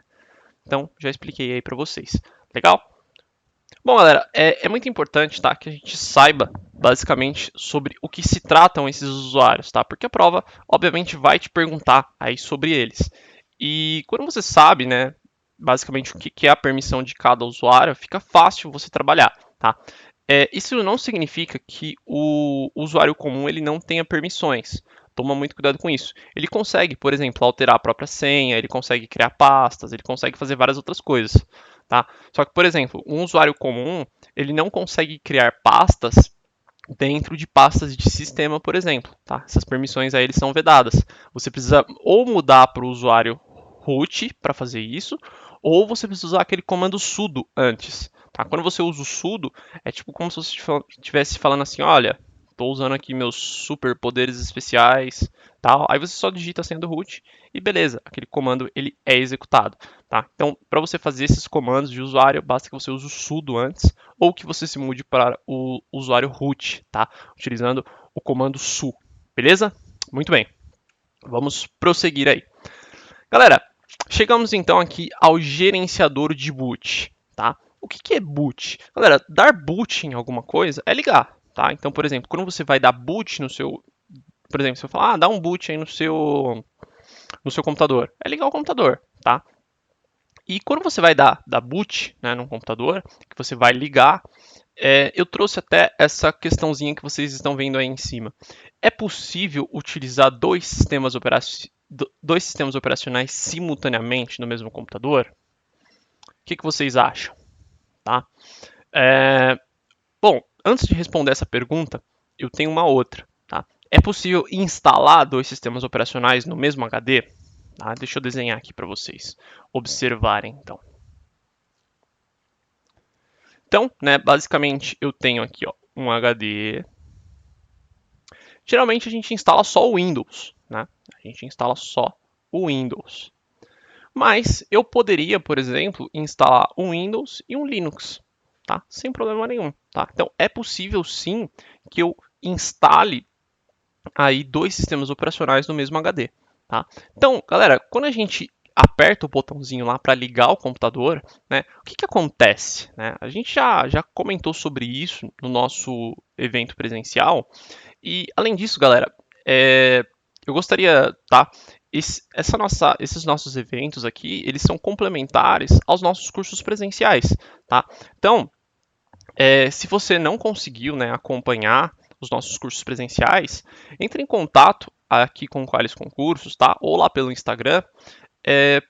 Então, já expliquei aí para vocês. Legal? Bom, galera, é muito importante, tá, que a gente saiba basicamente sobre o que se tratam esses usuários, tá? Porque a prova, obviamente, vai te perguntar aí sobre eles. E quando você sabe, né, basicamente o que é a permissão de cada usuário, fica fácil você trabalhar, tá? Isso não significa que o usuário comum ele não tenha permissões. Toma muito cuidado com isso. Ele consegue, por exemplo, alterar a própria senha, ele consegue criar pastas, ele consegue fazer várias outras coisas, tá? Só que, por exemplo, um usuário comum, ele não consegue criar pastas dentro de pastas de sistema, por exemplo, tá? Essas permissões aí eles são vedadas. Você precisa ou mudar para o usuário root para fazer isso, ou você precisa usar aquele comando sudo antes, tá? Quando você usa o sudo, é tipo como se você estivesse falando assim, olha, estou usando aqui meus superpoderes especiais, tal. Aí você só digita a senha do root e beleza, aquele comando ele é executado, tá? Então, para você fazer esses comandos de usuário, basta que você use o sudo antes ou que você se mude para o usuário root, tá? Utilizando o comando su, beleza? Muito bem, vamos prosseguir aí. Galera, chegamos então aqui ao gerenciador de boot, tá? O que é boot? Galera, dar boot em alguma coisa é ligar, tá? Então, por exemplo, quando você vai dar boot no seu... Por exemplo, você vai falar, dá um boot aí no seu computador. É ligar o computador, tá? E quando você vai dar boot, né, num computador, que você vai ligar, eu trouxe até essa questãozinha que vocês estão vendo aí em cima. É possível utilizar dois sistemas operacionais simultaneamente no mesmo computador? O que vocês acham? Tá? Bom, antes de responder essa pergunta, eu tenho uma outra. Tá? É possível instalar dois sistemas operacionais no mesmo HD? Tá? Deixa eu desenhar aqui para vocês observarem, então. Então, né, basicamente eu tenho aqui ó, um HD. Geralmente a gente instala só o Windows, né? A gente instala só o Windows. Mas eu poderia, por exemplo, instalar um Windows e um Linux, tá? Sem problema nenhum, tá? Então é possível sim que eu instale aí dois sistemas operacionais no mesmo HD, tá? Então, galera, quando a gente aperta o botãozinho lá para ligar o computador, né? O que acontece? Né? A gente já comentou sobre isso no nosso evento presencial. E além disso, galera, eu gostaria, tá? Esses nossos eventos aqui, eles são complementares aos nossos cursos presenciais, tá? Então, se você não conseguiu, né, acompanhar os nossos cursos presenciais, entre em contato aqui com o Qualis Concursos, tá? Ou lá pelo Instagram.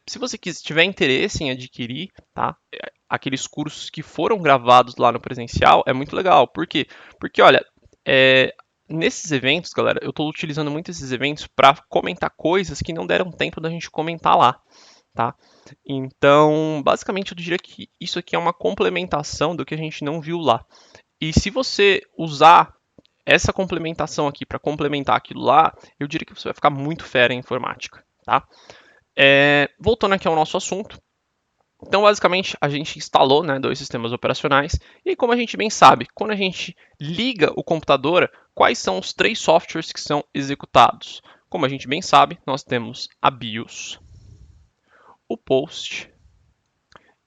Se você tiver interesse em adquirir, tá? Aqueles cursos que foram gravados lá no presencial, é muito legal. Por quê? Porque, olha, nesses eventos, galera, eu estou utilizando muito esses eventos para comentar coisas que não deram tempo da gente comentar lá, tá? Então, basicamente, eu diria que isso aqui é uma complementação do que a gente não viu lá. E se você usar essa complementação aqui para complementar aquilo lá, eu diria que você vai ficar muito fera em informática, tá? Voltando aqui ao nosso assunto, então, basicamente, a gente instalou, né, dois sistemas operacionais e, como a gente bem sabe, quando a gente liga o computador, quais são os três softwares que são executados? Como a gente bem sabe, nós temos a BIOS, o Post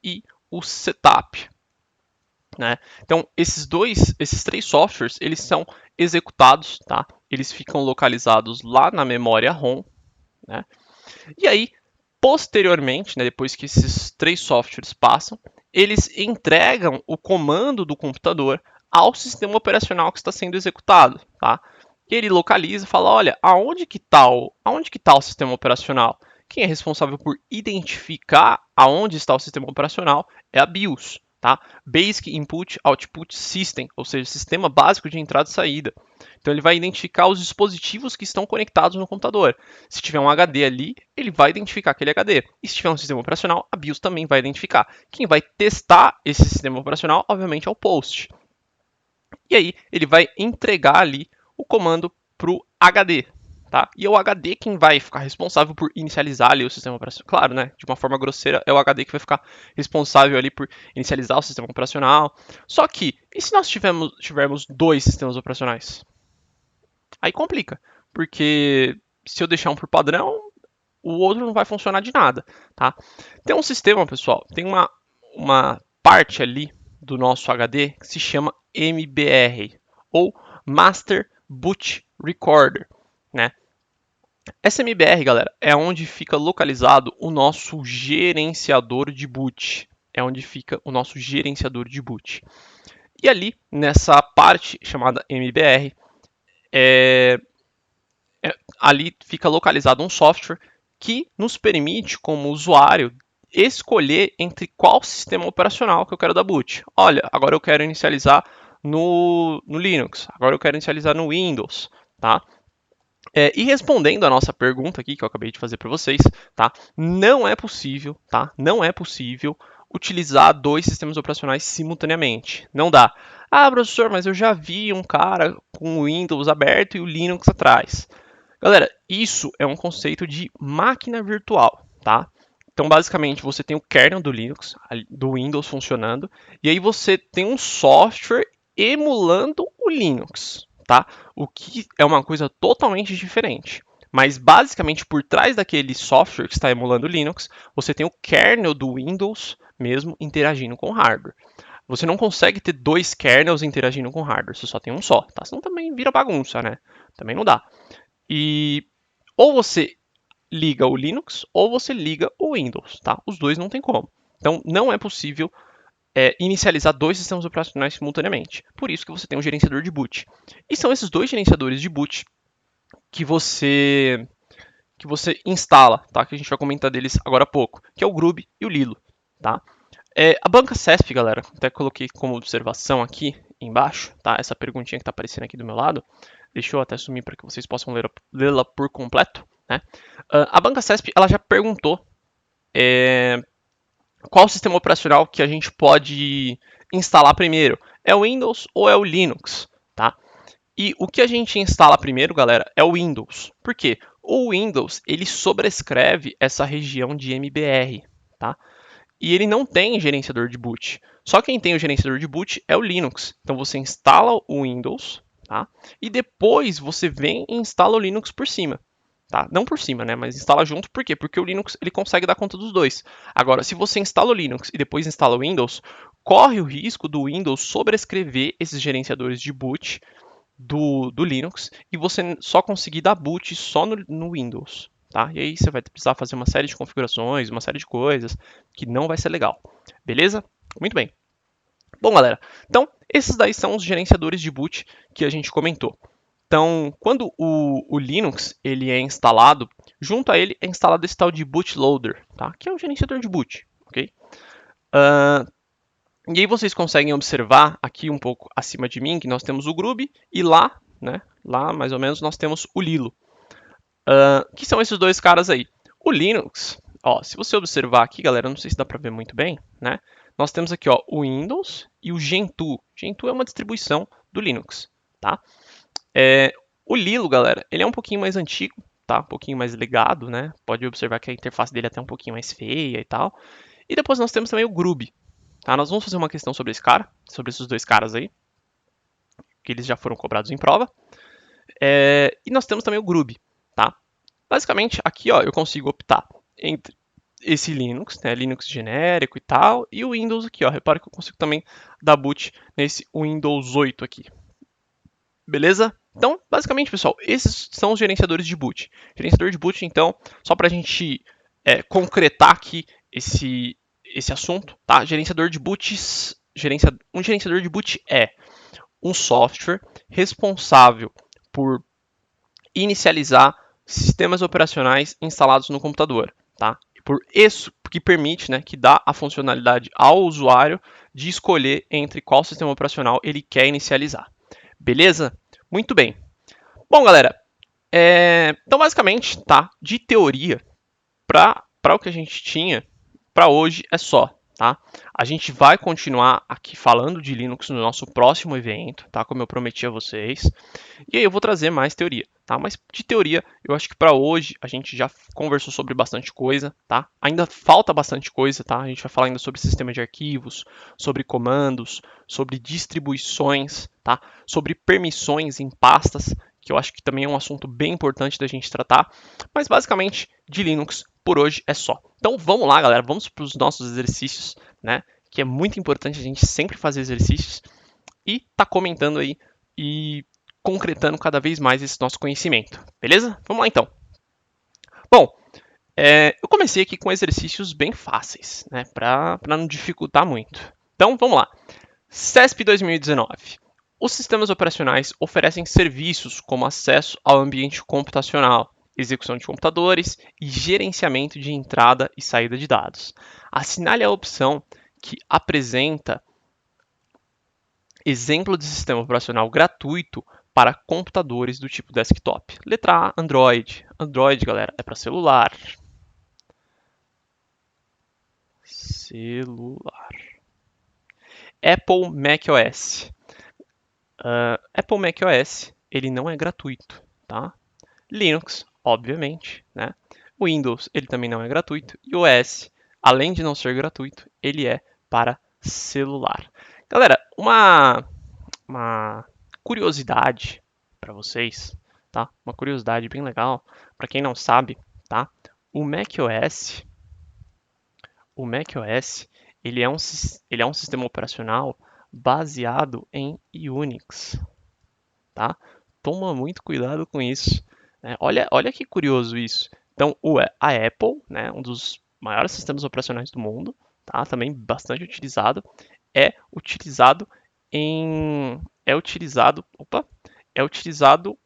e o Setup. Né? Então, esses três softwares, eles são executados, tá? Eles ficam localizados lá na memória ROM, né? E aí, posteriormente, né, depois que esses três softwares passam, eles entregam o comando do computador ao sistema operacional que está sendo executado, tá? E ele localiza e fala, olha, aonde que tá o sistema operacional? Quem é responsável por identificar aonde está o sistema operacional é a BIOS, tá? Basic Input Output System, ou seja, sistema básico de entrada e saída. Então ele vai identificar os dispositivos que estão conectados no computador. Se tiver um HD ali, ele vai identificar aquele HD. E se tiver um sistema operacional, a BIOS também vai identificar. Quem vai testar esse sistema operacional, obviamente, é o POST. E aí ele vai entregar ali o comando para o HD. Tá? E é o HD quem vai ficar responsável por inicializar ali o sistema operacional. Claro, né? De uma forma grosseira, é o HD que vai ficar responsável ali por inicializar o sistema operacional. Só que, e se nós tivermos dois sistemas operacionais? Aí complica, porque se eu deixar um por padrão, o outro não vai funcionar de nada, tá? Tem um sistema, pessoal, tem uma parte ali do nosso HD que se chama MBR, ou Master Boot Recorder, né? Essa MBR, galera, é onde fica localizado o nosso gerenciador de boot. É onde fica o nosso gerenciador de boot. E ali, nessa parte chamada MBR, ali fica localizado um software que nos permite, como usuário, escolher entre qual sistema operacional que eu quero dar boot. Olha, agora eu quero inicializar no Linux, agora eu quero inicializar no Windows, tá? E respondendo a nossa pergunta aqui que eu acabei de fazer para vocês, tá? Não é possível, tá? Não é possível utilizar dois sistemas operacionais simultaneamente. Não dá. Ah, professor, mas eu já vi um cara com o Windows aberto e o Linux atrás. Galera, isso é um conceito de máquina virtual, tá? Então, basicamente, você tem o kernel do Linux, do Windows funcionando, e aí você tem um software emulando o Linux, tá? O que é uma coisa totalmente diferente. Mas, basicamente, por trás daquele software que está emulando o Linux, você tem o kernel do Windows mesmo interagindo com o hardware. Você não consegue ter dois kernels interagindo com o hardware, você só tem um só, tá? Senão também vira bagunça, né? Também não dá. E ou você liga o Linux ou você liga o Windows, tá? Os dois não tem como. Então não é possível inicializar dois sistemas operacionais simultaneamente. Por isso que você tem um gerenciador de boot. E são esses dois gerenciadores de boot que você instala, tá? Que a gente vai comentar deles agora há pouco, que é o Grub e o Lilo, tá? A banca CESP, galera, até coloquei como observação aqui embaixo, tá? Essa perguntinha que está aparecendo aqui do meu lado. Deixa eu até sumir para que vocês possam lê-la por completo, né? A banca CESP ela já perguntou qual o sistema operacional que a gente pode instalar primeiro. É o Windows ou é o Linux, tá? E o que a gente instala primeiro, galera, é o Windows. Por quê? O Windows, ele sobrescreve essa região de MBR, tá? E ele não tem gerenciador de boot. Só quem tem o gerenciador de boot é o Linux. Então você instala o Windows, tá? E depois você vem e instala o Linux por cima. Tá? Não por cima, né? Mas instala junto, por quê? Porque o Linux ele consegue dar conta dos dois. Agora, se você instala o Linux e depois instala o Windows, corre o risco do Windows sobrescrever esses gerenciadores de boot do Linux e você só conseguir dar boot só no Windows. Tá? E aí você vai precisar fazer uma série de configurações, uma série de coisas que não vai ser legal. Beleza? Muito bem. Bom, galera, então esses daí são os gerenciadores de boot que a gente comentou. Então, quando o Linux ele é instalado, junto a ele é instalado esse tal de bootloader, tá? Que é o gerenciador de boot, ok? E aí vocês conseguem observar aqui um pouco acima de mim que nós temos o Grub e lá, né? Lá mais ou menos nós temos o Lilo, que são esses dois caras aí. O Linux, ó, se você observar aqui, galera, não sei se dá para ver muito bem, né? Nós temos aqui, ó, o Windows e o Gentoo. Gentoo é uma distribuição do Linux, tá? O Lilo, galera, ele é um pouquinho mais antigo, tá? Um pouquinho mais legado, né? Pode observar que a interface dele é até um pouquinho mais feia e tal. E depois nós temos também o Grub, tá? Nós vamos fazer uma questão sobre esse cara, sobre esses dois caras aí, que eles já foram cobrados em prova. E nós temos também o Grub, tá? Basicamente, aqui, ó, eu consigo optar entre esse Linux, né? Linux genérico e tal, e o Windows aqui, ó. Repara que eu consigo também dar boot nesse Windows 8 aqui. Beleza? Então, basicamente, pessoal, esses são os gerenciadores de boot. Gerenciador de boot, então, só para a gente concretar aqui esse assunto, tá? Gerenciador de boot, um gerenciador de boot é um software responsável por inicializar sistemas operacionais instalados no computador, tá? Por isso que permite, né, que dá a funcionalidade ao usuário de escolher entre qual sistema operacional ele quer inicializar. Beleza? Muito bem. Bom, galera, então basicamente, tá? De teoria, para o que a gente tinha, para hoje é só, tá? A gente vai continuar aqui falando de Linux no nosso próximo evento, tá? Como eu prometi a vocês. E aí eu vou trazer mais teoria, tá? Mas de teoria, eu acho que para hoje a gente já conversou sobre bastante coisa, tá? Ainda falta bastante coisa, tá? A gente vai falar ainda sobre sistema de arquivos, sobre comandos, sobre distribuições, tá? Sobre permissões em pastas, que eu acho que também é um assunto bem importante da gente tratar. Mas basicamente, de Linux por hoje é só. Então vamos lá, galera, vamos para os nossos exercícios, né? Que é muito importante a gente sempre fazer exercícios e tá comentando aí e concretando cada vez mais esse nosso conhecimento, beleza? Vamos lá então. Bom, eu comecei aqui com exercícios bem fáceis, né, para não dificultar muito. Então, vamos lá. CESP 2019. Os sistemas operacionais oferecem serviços como acesso ao ambiente computacional, execução de computadores e gerenciamento de entrada e saída de dados. Assinale a opção que apresenta exemplo de sistema operacional gratuito para computadores do tipo desktop. Letra A, Android. Android, galera, é para celular. Celular. Apple macOS. Apple macOS, ele não é gratuito, tá? Linux, obviamente, né? Windows, ele também não é gratuito. E o OS, além de não ser gratuito, ele é para celular. Galera, uma curiosidade para vocês, tá? Uma curiosidade bem legal, para quem não sabe, tá? O macOS, o macOS, ele é um sistema operacional baseado em Unix, tá? Toma muito cuidado com isso, né? Olha que curioso isso. Então, a Apple, né, um dos maiores sistemas operacionais do mundo, tá? Também bastante utilizado, é utilizado opa, é utilizado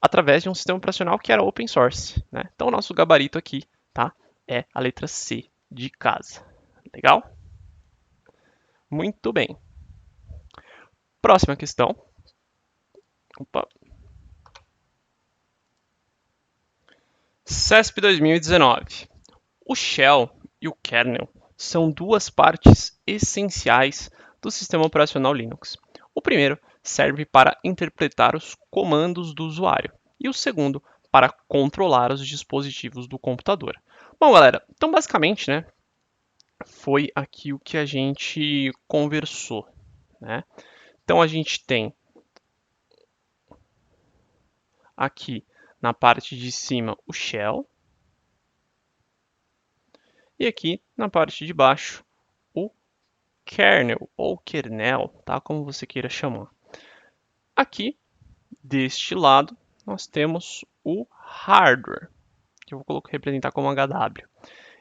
através de um sistema operacional que era open source, né? Então o nosso gabarito aqui, tá? É a letra C de casa. Legal? Muito bem. Próxima questão. Opa. CESP 2019. O shell e o kernel são duas partes essenciais do sistema operacional Linux. O primeiro serve para interpretar os comandos do usuário e o segundo para controlar os dispositivos do computador. Bom, galera, então basicamente, né, foi aqui o que a gente conversou, né? Então a gente tem aqui na parte de cima o shell e aqui na parte de baixo o kernel ou kernel, tá? Como você queira chamar. Aqui deste lado nós temos o hardware, que eu vou representar como HW.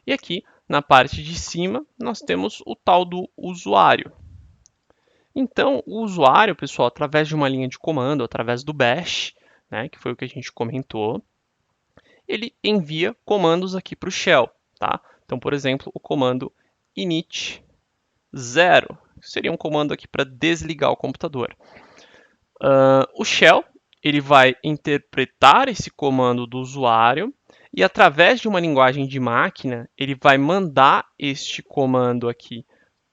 E aqui na parte de cima nós temos o tal do usuário. Então, o usuário, pessoal, através de uma linha de comando, através do bash, né, que foi o que a gente comentou, ele envia comandos aqui para o shell, tá? Então, por exemplo, o comando init 0 seria um comando aqui para desligar o computador. O shell ele vai interpretar esse comando do usuário e através de uma linguagem de máquina ele vai mandar este comando aqui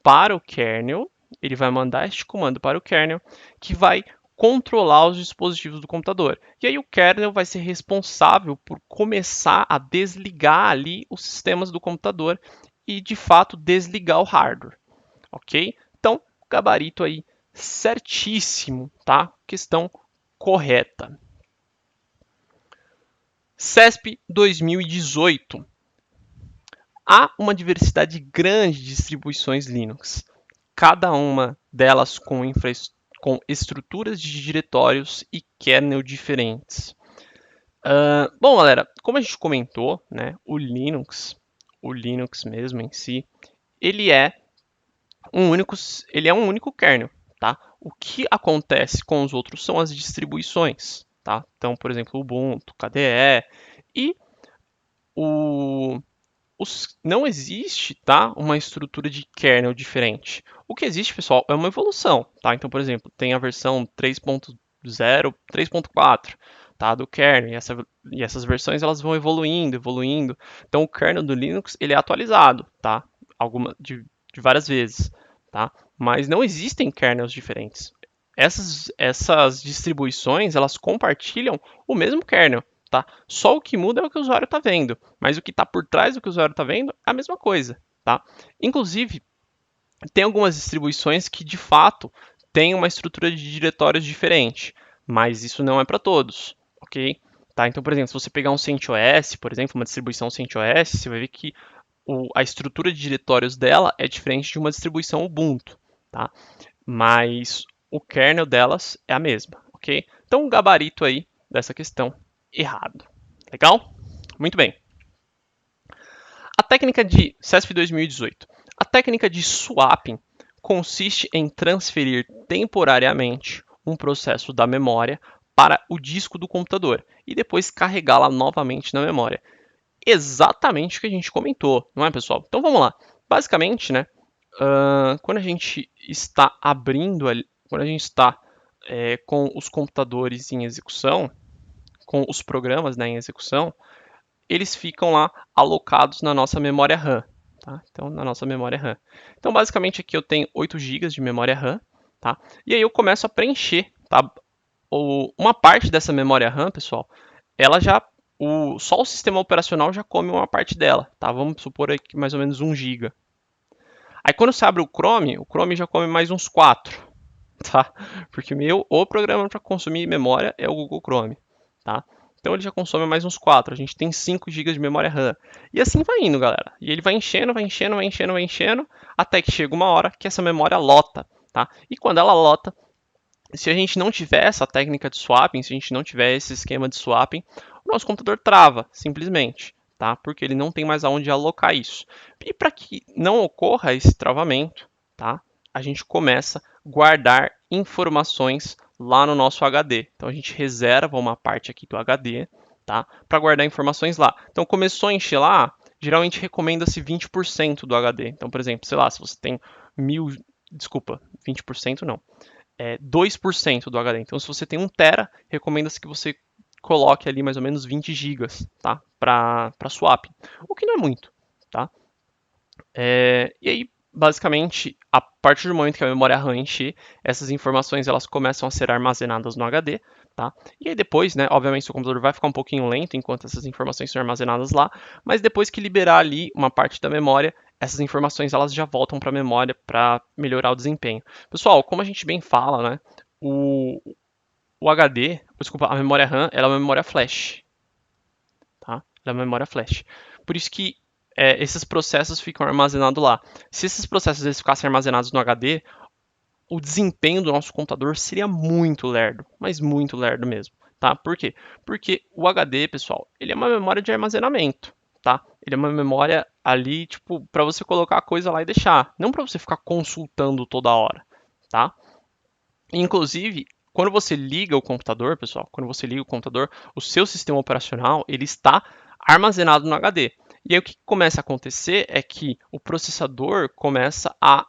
para o kernel. Ele vai mandar este comando para o kernel que vai controlar os dispositivos do computador. E aí o kernel vai ser responsável por começar a desligar ali os sistemas do computador e de fato desligar o hardware, ok? Então, gabarito aí certíssimo, tá? Questão correta. CESP 2018. Há uma diversidade grande de distribuições Linux, cada uma delas com estruturas de diretórios e kernel diferentes. Bom, galera, como a gente comentou, né, o Linux mesmo em si, ele é ele é um único kernel, tá? O que acontece com os outros são as distribuições, tá? Então, por exemplo, o Ubuntu, KDE e não existe, tá, uma estrutura de kernel diferente. O que existe, pessoal, é uma evolução, tá? Então, por exemplo, tem a versão 3.0, 3.4, tá, do kernel, e essas versões elas vão evoluindo, evoluindo. Então, o kernel do Linux, ele é atualizado, tá? De várias vezes, tá? Mas não existem kernels diferentes. Essas distribuições, elas compartilham o mesmo kernel, tá? Só o que muda é o que o usuário está vendo, mas o que está por trás do que o usuário está vendo é a mesma coisa, tá? Inclusive, tem algumas distribuições que de fato têm uma estrutura de diretórios diferente, mas isso não é para todos, ok? Tá? Então, por exemplo, se você pegar um CentOS, por exemplo, uma distribuição CentOS, você vai ver que a estrutura de diretórios dela é diferente de uma distribuição Ubuntu, tá? Mas o kernel delas é a mesma, ok? Então, um gabarito aí dessa questão errado. Legal? Muito bem. A técnica de CESP 2018. A técnica de swapping consiste em transferir temporariamente um processo da memória para o disco do computador e depois carregá-la novamente na memória. Exatamente o que a gente comentou, não é, pessoal? Então vamos lá. Basicamente, né, quando a gente está abrindo, quando a gente está com os computadores em execução, com os programas, né, em execução, eles ficam lá alocados na nossa memória RAM. Tá? Então, na nossa memória RAM. Então, basicamente, aqui eu tenho 8 GB de memória RAM. Tá? E aí eu começo a preencher. Tá? Uma parte dessa memória RAM, pessoal, ela já só o sistema operacional já come uma parte dela. Tá? Vamos supor aqui mais ou menos 1 GB. Aí quando você abre o Chrome já come mais uns 4, tá? Porque o programa para consumir memória é o Google Chrome, tá? Então ele já consome mais uns 4. A gente tem 5 GB de memória RAM. E assim vai indo, galera. E ele vai enchendo, vai enchendo, vai enchendo, vai enchendo, até que chega uma hora que essa memória lota, tá? E quando ela lota, se a gente não tiver essa técnica de swapping, se a gente não tiver esse esquema de swapping, o nosso computador trava, simplesmente, tá? Porque ele não tem mais aonde alocar isso. E para que não ocorra esse travamento, tá? A gente começa a guardar informações lá no nosso HD. Então a gente reserva uma parte aqui do HD, tá? Para guardar informações lá. Então começou a encher lá, geralmente recomenda-se 20% do HD. Então, por exemplo, sei lá, se você tem 20% não, 2% do HD. Então, se você tem 1 tera, recomenda-se que você coloque ali mais ou menos 20 gigas, tá? Para swap, o que não é muito, tá? E aí, basicamente, a partir do momento que a memória RAM encher, essas informações elas começam a ser armazenadas no HD, tá? E aí depois, né, obviamente, seu computador vai ficar um pouquinho lento enquanto essas informações são armazenadas lá, mas depois que liberar ali uma parte da memória, essas informações elas já voltam para a memória para melhorar o desempenho. Pessoal, como a gente bem fala, né, o, o HD, desculpa, a memória RAM, ela é uma memória flash, tá? Ela é uma memória flash. Por isso que esses processos ficam armazenados lá. Se esses processos eles ficassem armazenados no HD, o desempenho do nosso computador seria muito lerdo, mas muito lerdo mesmo, tá? Por quê? Porque o HD, pessoal, ele é uma memória de armazenamento, tá? Ele é uma memória ali, tipo, para você colocar a coisa lá e deixar, não para você ficar consultando toda hora, tá? Inclusive, quando você liga o computador, pessoal, quando você liga o computador, o seu sistema operacional, ele está armazenado no HD. E aí o que começa a acontecer é que o processador começa a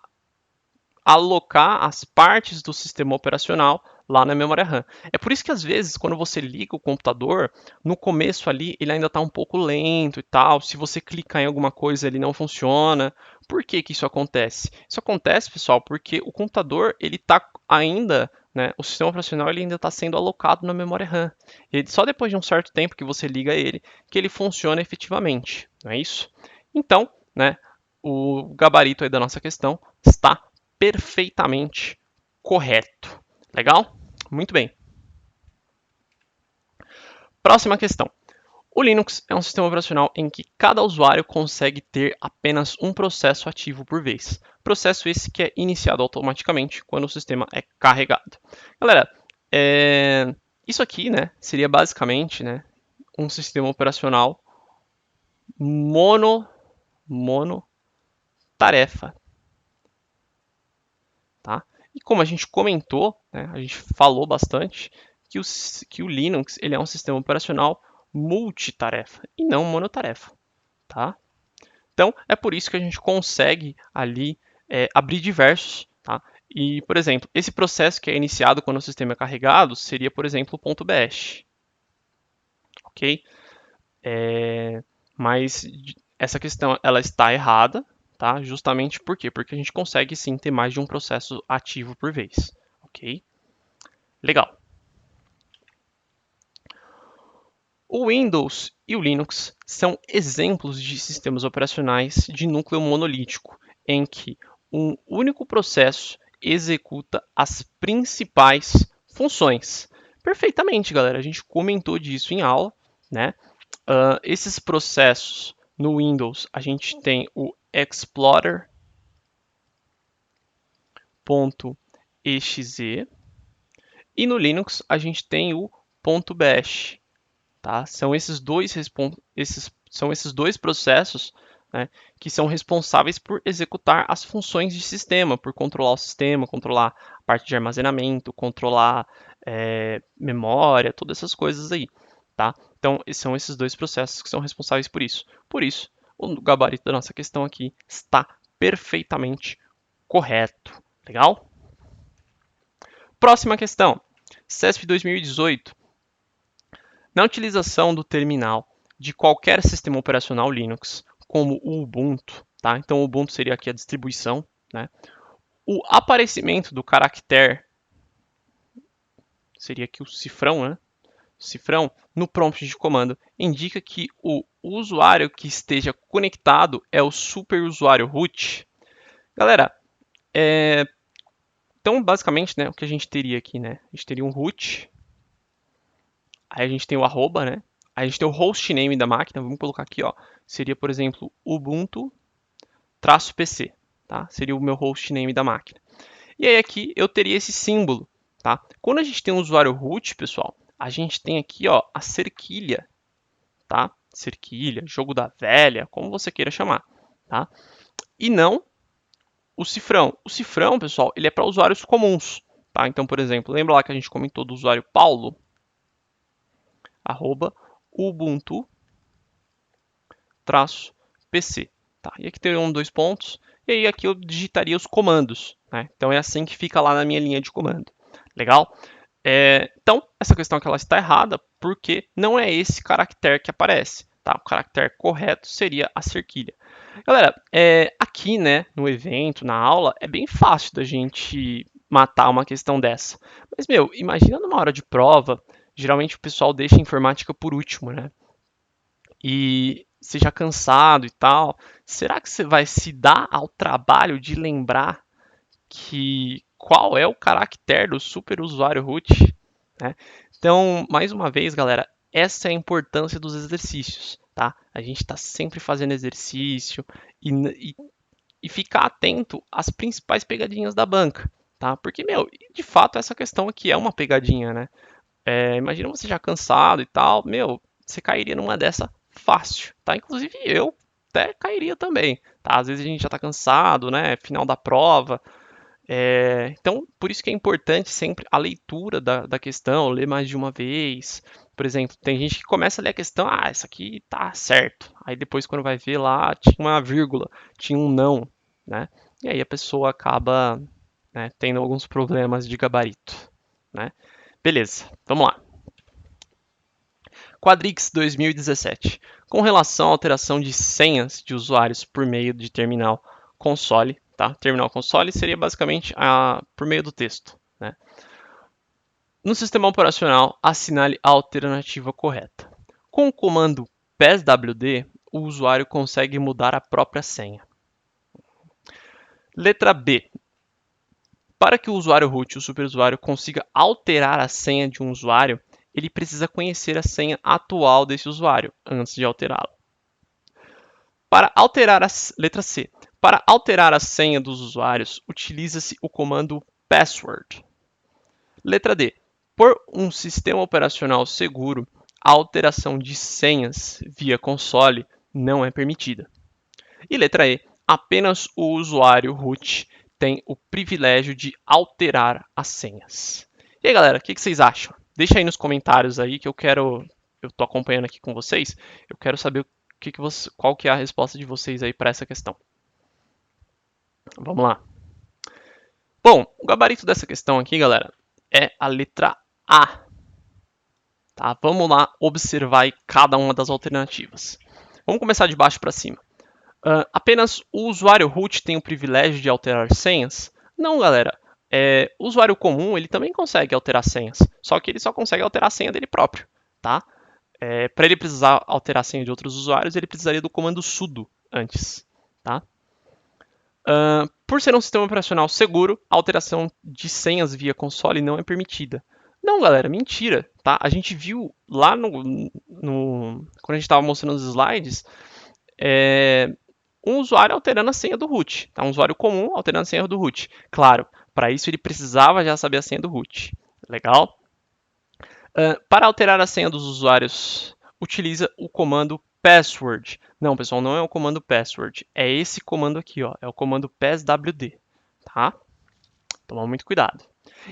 alocar as partes do sistema operacional lá na memória RAM. É por isso que às vezes quando você liga o computador, no começo ali ele ainda está um pouco lento e tal. Se você clicar em alguma coisa ele não funciona. Por que que isso acontece? Isso acontece, pessoal, porque o computador ele está ainda, né, o sistema operacional ele ainda está sendo alocado na memória RAM. E só depois de um certo tempo que você liga ele que ele funciona efetivamente, não é isso? Então, né, o gabarito aí da nossa questão está perfeitamente correto. Legal? Muito bem. Próxima questão. O Linux é um sistema operacional em que cada usuário consegue ter apenas um processo ativo por vez. Processo esse que é iniciado automaticamente quando o sistema é carregado. Galera, isso aqui, né, seria basicamente, né, um sistema operacional monotarefa, tá? E como a gente comentou, né, a gente falou bastante que o Linux ele é um sistema operacional multitarefa e não monotarefa, tá? Então, é por isso que a gente consegue ali abrir diversos, tá? E, por exemplo, esse processo que é iniciado quando o sistema é carregado seria, por exemplo, o .bash, ok? Mas essa questão ela está errada, tá? Justamente por quê? Porque a gente consegue sim ter mais de um processo ativo por vez, ok? Legal. O Windows e o Linux são exemplos de sistemas operacionais de núcleo monolítico, em que um único processo executa as principais funções. Perfeitamente, galera. A gente comentou disso em aula, né? Esses processos no Windows, a gente tem o Explorer.exe e no Linux a gente tem o .bash. Tá? São esses dois processos, né, que são responsáveis por executar as funções de sistema, por controlar o sistema, controlar a parte de armazenamento, controlar memória, todas essas coisas aí. Tá? Então, são esses dois processos que são responsáveis por isso. Por isso, o gabarito da nossa questão aqui está perfeitamente correto. Legal? Próxima questão. CESP 2018. Na utilização do terminal de qualquer sistema operacional Linux, como o Ubuntu, tá? Então o Ubuntu seria aqui a distribuição, né? O aparecimento do caractere seria aqui o cifrão, né? Cifrão no prompt de comando indica que o usuário que esteja conectado é o superusuário root. Galera, então basicamente, né, o que a gente teria aqui, né? A gente teria um root, aí a gente tem o arroba, né? Aí a gente tem o hostname da máquina, vamos colocar aqui, ó. Seria, por exemplo, Ubuntu-PC, tá? Seria o meu hostname da máquina. E aí aqui eu teria esse símbolo, tá? Quando a gente tem um usuário root, pessoal, a gente tem aqui, ó, a cerquilha, tá? Cerquilha, jogo da velha, como você queira chamar, tá? E não o cifrão. O cifrão, pessoal, ele é para usuários comuns, tá? Então, por exemplo, lembra lá que a gente comentou do usuário Paulo? Ubuntu-PC. Tá? E aqui tem dois pontos. E aí aqui eu digitaria os comandos. Né? Então é assim que fica lá na minha linha de comando. Legal? Então, essa questão aqui ela está errada porque não é esse caractere que aparece. Tá? O caractere correto seria a cerquilha. Galera, aqui né, no evento, na aula, é bem fácil da gente matar uma questão dessa. Mas, meu, imagina numa hora de prova, geralmente o pessoal deixa a informática por último, né? E seja cansado e tal, será que você vai se dar ao trabalho de lembrar que qual é o caractere do superusuário root? Né? Então, mais uma vez, galera, essa é a importância dos exercícios, tá? A gente está sempre fazendo exercício e ficar atento às principais pegadinhas da banca, tá? Porque, meu, de fato, essa questão aqui é uma pegadinha, né? Imagina você já cansado e tal, meu, você cairia numa dessa fácil, tá? Inclusive eu até cairia também, tá? Às vezes a gente já tá cansado, né? Final da prova. Então, por isso que é importante sempre a leitura da questão, ler mais de uma vez. Por exemplo, tem gente que começa a ler a questão, isso aqui tá certo. Aí depois, quando vai ver lá, tinha uma vírgula, tinha um não, né? E aí a pessoa acaba, né, tendo alguns problemas de gabarito, né? Beleza, vamos lá. Quadrix 2017. Com relação à alteração de senhas de usuários por meio de terminal console, tá? Terminal console seria basicamente por meio do texto, né? No sistema operacional, assinale a alternativa correta. Com o comando PSWD, o usuário consegue mudar a própria senha. Letra B. Para que o usuário root, o superusuário, consiga alterar a senha de um usuário, ele precisa conhecer a senha atual desse usuário antes de alterá-la. Para alterar a letra C. Para alterar a senha dos usuários, utiliza-se o comando password. Letra D. Por um sistema operacional seguro, a alteração de senhas via console não é permitida. E letra E. Apenas o usuário root tem o privilégio de alterar as senhas. E aí, galera, o que vocês acham? Deixa aí nos comentários aí que eu tô acompanhando aqui com vocês, eu quero saber qual que é a resposta de vocês aí para essa questão. Vamos lá. Bom, o gabarito dessa questão aqui, galera, é a letra A. Tá? Vamos lá observar aí cada uma das alternativas. Vamos começar de baixo para cima. Apenas o usuário root tem o privilégio de alterar senhas? Não, galera. O usuário comum ele também consegue alterar senhas, só que ele só consegue alterar a senha dele próprio. Tá? Para ele precisar alterar a senha de outros usuários, ele precisaria do comando sudo antes. Tá? Por ser um sistema operacional seguro, a alteração de senhas via console não é permitida. Não, galera, mentira, tá? A gente viu lá quando a gente estava mostrando os slides, um usuário alterando a senha do root, tá? Um usuário comum alterando a senha do root. Claro, para isso ele precisava já saber a senha do root. Legal? Para alterar a senha dos usuários, utiliza o comando password. Não, pessoal, não é o comando password. É esse comando aqui, ó. É o comando passwd, tá? Toma muito cuidado.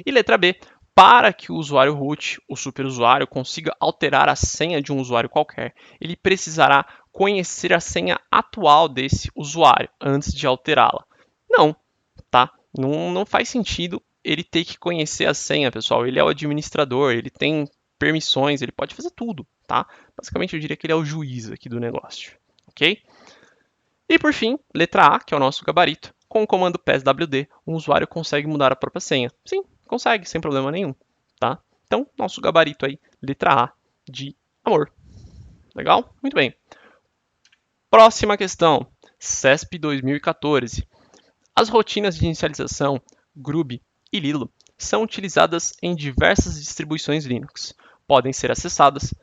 E letra B, para que o usuário root, o superusuário, consiga alterar a senha de um usuário qualquer, ele precisará conhecer a senha atual desse usuário antes de alterá-la. Não, tá? Não faz sentido ele ter que conhecer a senha, pessoal. Ele é o administrador, ele tem permissões, ele pode fazer tudo, tá? Basicamente, eu diria que ele é o juiz aqui do negócio, ok? E por fim, letra A, que é o nosso gabarito. Com o comando passwd, um usuário consegue mudar a própria senha. Sim, consegue, sem problema nenhum, tá? Então, nosso gabarito aí, letra A de amor. Legal? Muito bem. Próxima questão, CESP 2014. As rotinas de inicialização, Grub e Lilo, são utilizadas em diversas distribuições Linux. Podem ser acessadas,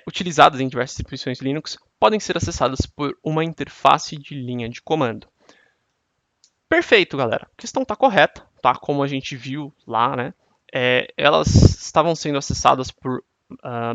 utilizadas em diversas distribuições Linux, podem ser acessadas por uma interface de linha de comando. Perfeito, galera. A questão está correta, tá? Como a gente viu lá, né? Elas estavam sendo acessadas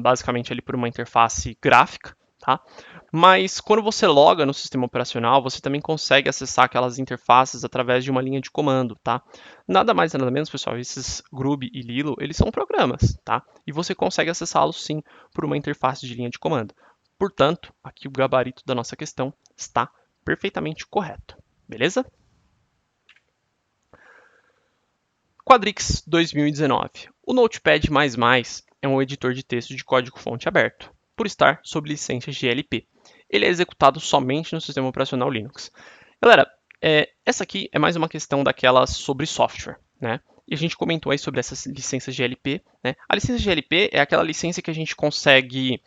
basicamente ali por uma interface gráfica, tá? Mas quando você loga no sistema operacional, você também consegue acessar aquelas interfaces através de uma linha de comando, tá? Nada mais nada menos, pessoal, esses Grub e Lilo, eles são programas, tá? E você consegue acessá-los sim por uma interface de linha de comando. Portanto, aqui o gabarito da nossa questão está perfeitamente correto, beleza? Quadrix 2019. O Notepad++ é um editor de texto de código-fonte aberto, por estar sob licença GLP. Ele é executado somente no sistema operacional Linux. Galera, essa aqui é mais uma questão daquelas sobre software, né? E a gente comentou aí sobre essas licenças GLP, né? A licença GLP é aquela licença que a gente consegue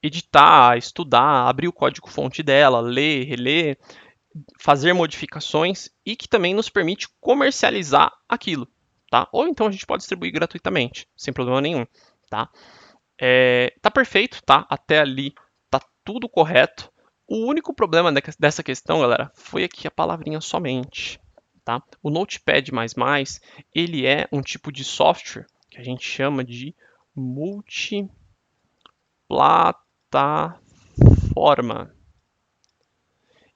editar, estudar, abrir o código-fonte dela, ler, reler, fazer modificações e que também nos permite comercializar aquilo, tá? Ou então a gente pode distribuir gratuitamente, sem problema nenhum, tá? Tá perfeito, tá? Até ali tá tudo correto. O único problema dessa questão, galera, foi aqui a palavrinha somente, tá? O Notepad++, ele é um tipo de software que a gente chama de multiplataforma.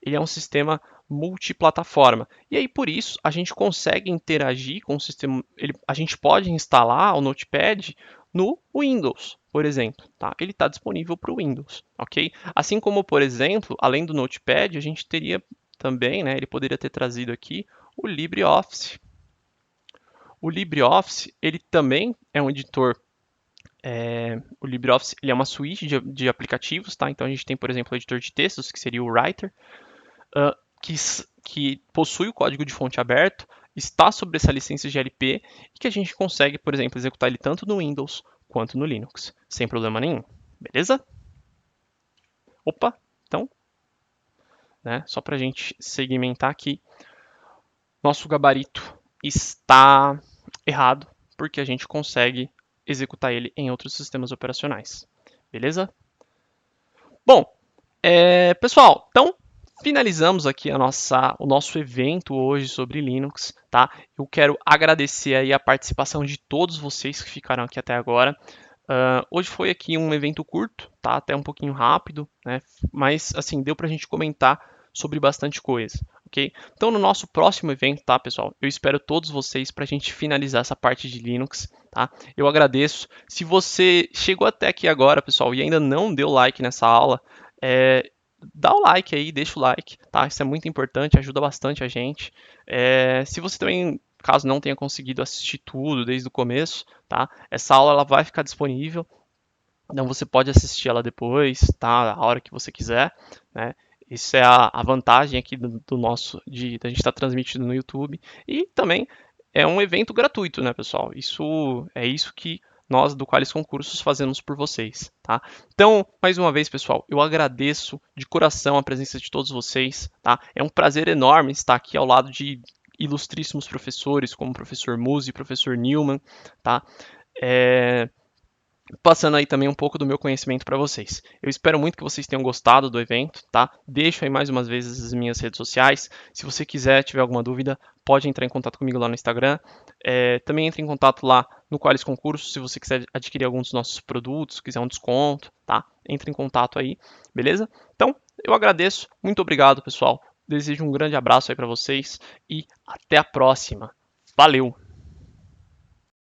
Ele é um sistema multiplataforma. E aí, por isso, a gente consegue interagir com o sistema. A gente pode instalar o Notepad no Windows, por exemplo. Tá? Ele está disponível para o Windows, ok? Assim como, por exemplo, além do Notepad, a gente teria também, né, ele poderia ter trazido aqui o LibreOffice. O LibreOffice, ele também é um editor. O LibreOffice ele é uma suíte de aplicativos, tá? Então a gente tem, por exemplo, o editor de textos, que seria o Writer, que possui o código de fonte aberto, está sobre essa licença GLP e que a gente consegue, por exemplo, executar ele tanto no Windows quanto no Linux, sem problema nenhum. Beleza? Opa, então, né, só para a gente segmentar aqui, nosso gabarito está errado, porque a gente consegue executar ele em outros sistemas operacionais. Beleza? Bom, pessoal, então finalizamos aqui o nosso evento hoje sobre Linux, tá? Eu quero agradecer aí a participação de todos vocês que ficaram aqui até agora. Hoje foi aqui um evento curto, tá? Até um pouquinho rápido, né? Mas assim deu para a gente comentar sobre bastante coisa, ok? Então, no nosso próximo evento, tá, pessoal? Eu espero todos vocês para a gente finalizar essa parte de Linux, tá? Eu agradeço. Se você chegou até aqui agora, pessoal, e ainda não deu like nessa aula, dá o like aí, deixa o like, tá? Isso é muito importante, ajuda bastante a gente. Se você também, caso não tenha conseguido assistir tudo desde o começo, tá? Essa aula ela vai ficar disponível, então você pode assistir ela depois, tá? A hora que você quiser, né? Isso é a vantagem aqui do nosso, da gente estar transmitindo no YouTube. E também é um evento gratuito, né, pessoal? Isso é isso que nós do Qualis Concursos fazemos por vocês, tá? Então, mais uma vez, pessoal, eu agradeço de coração a presença de todos vocês, tá? É um prazer enorme estar aqui ao lado de ilustríssimos professores, como o professor Musi e o professor Newman, tá? Passando aí também um pouco do meu conhecimento para vocês. Eu espero muito que vocês tenham gostado do evento, tá? Deixo aí mais umas vezes as minhas redes sociais. Se você quiser, tiver alguma dúvida, pode entrar em contato comigo lá no Instagram. Também entre em contato lá no Qualis Concursos, se você quiser adquirir algum dos nossos produtos, quiser um desconto, tá? Entre em contato aí, beleza? Então, eu agradeço, muito obrigado, pessoal. Desejo um grande abraço aí para vocês e até a próxima. Valeu!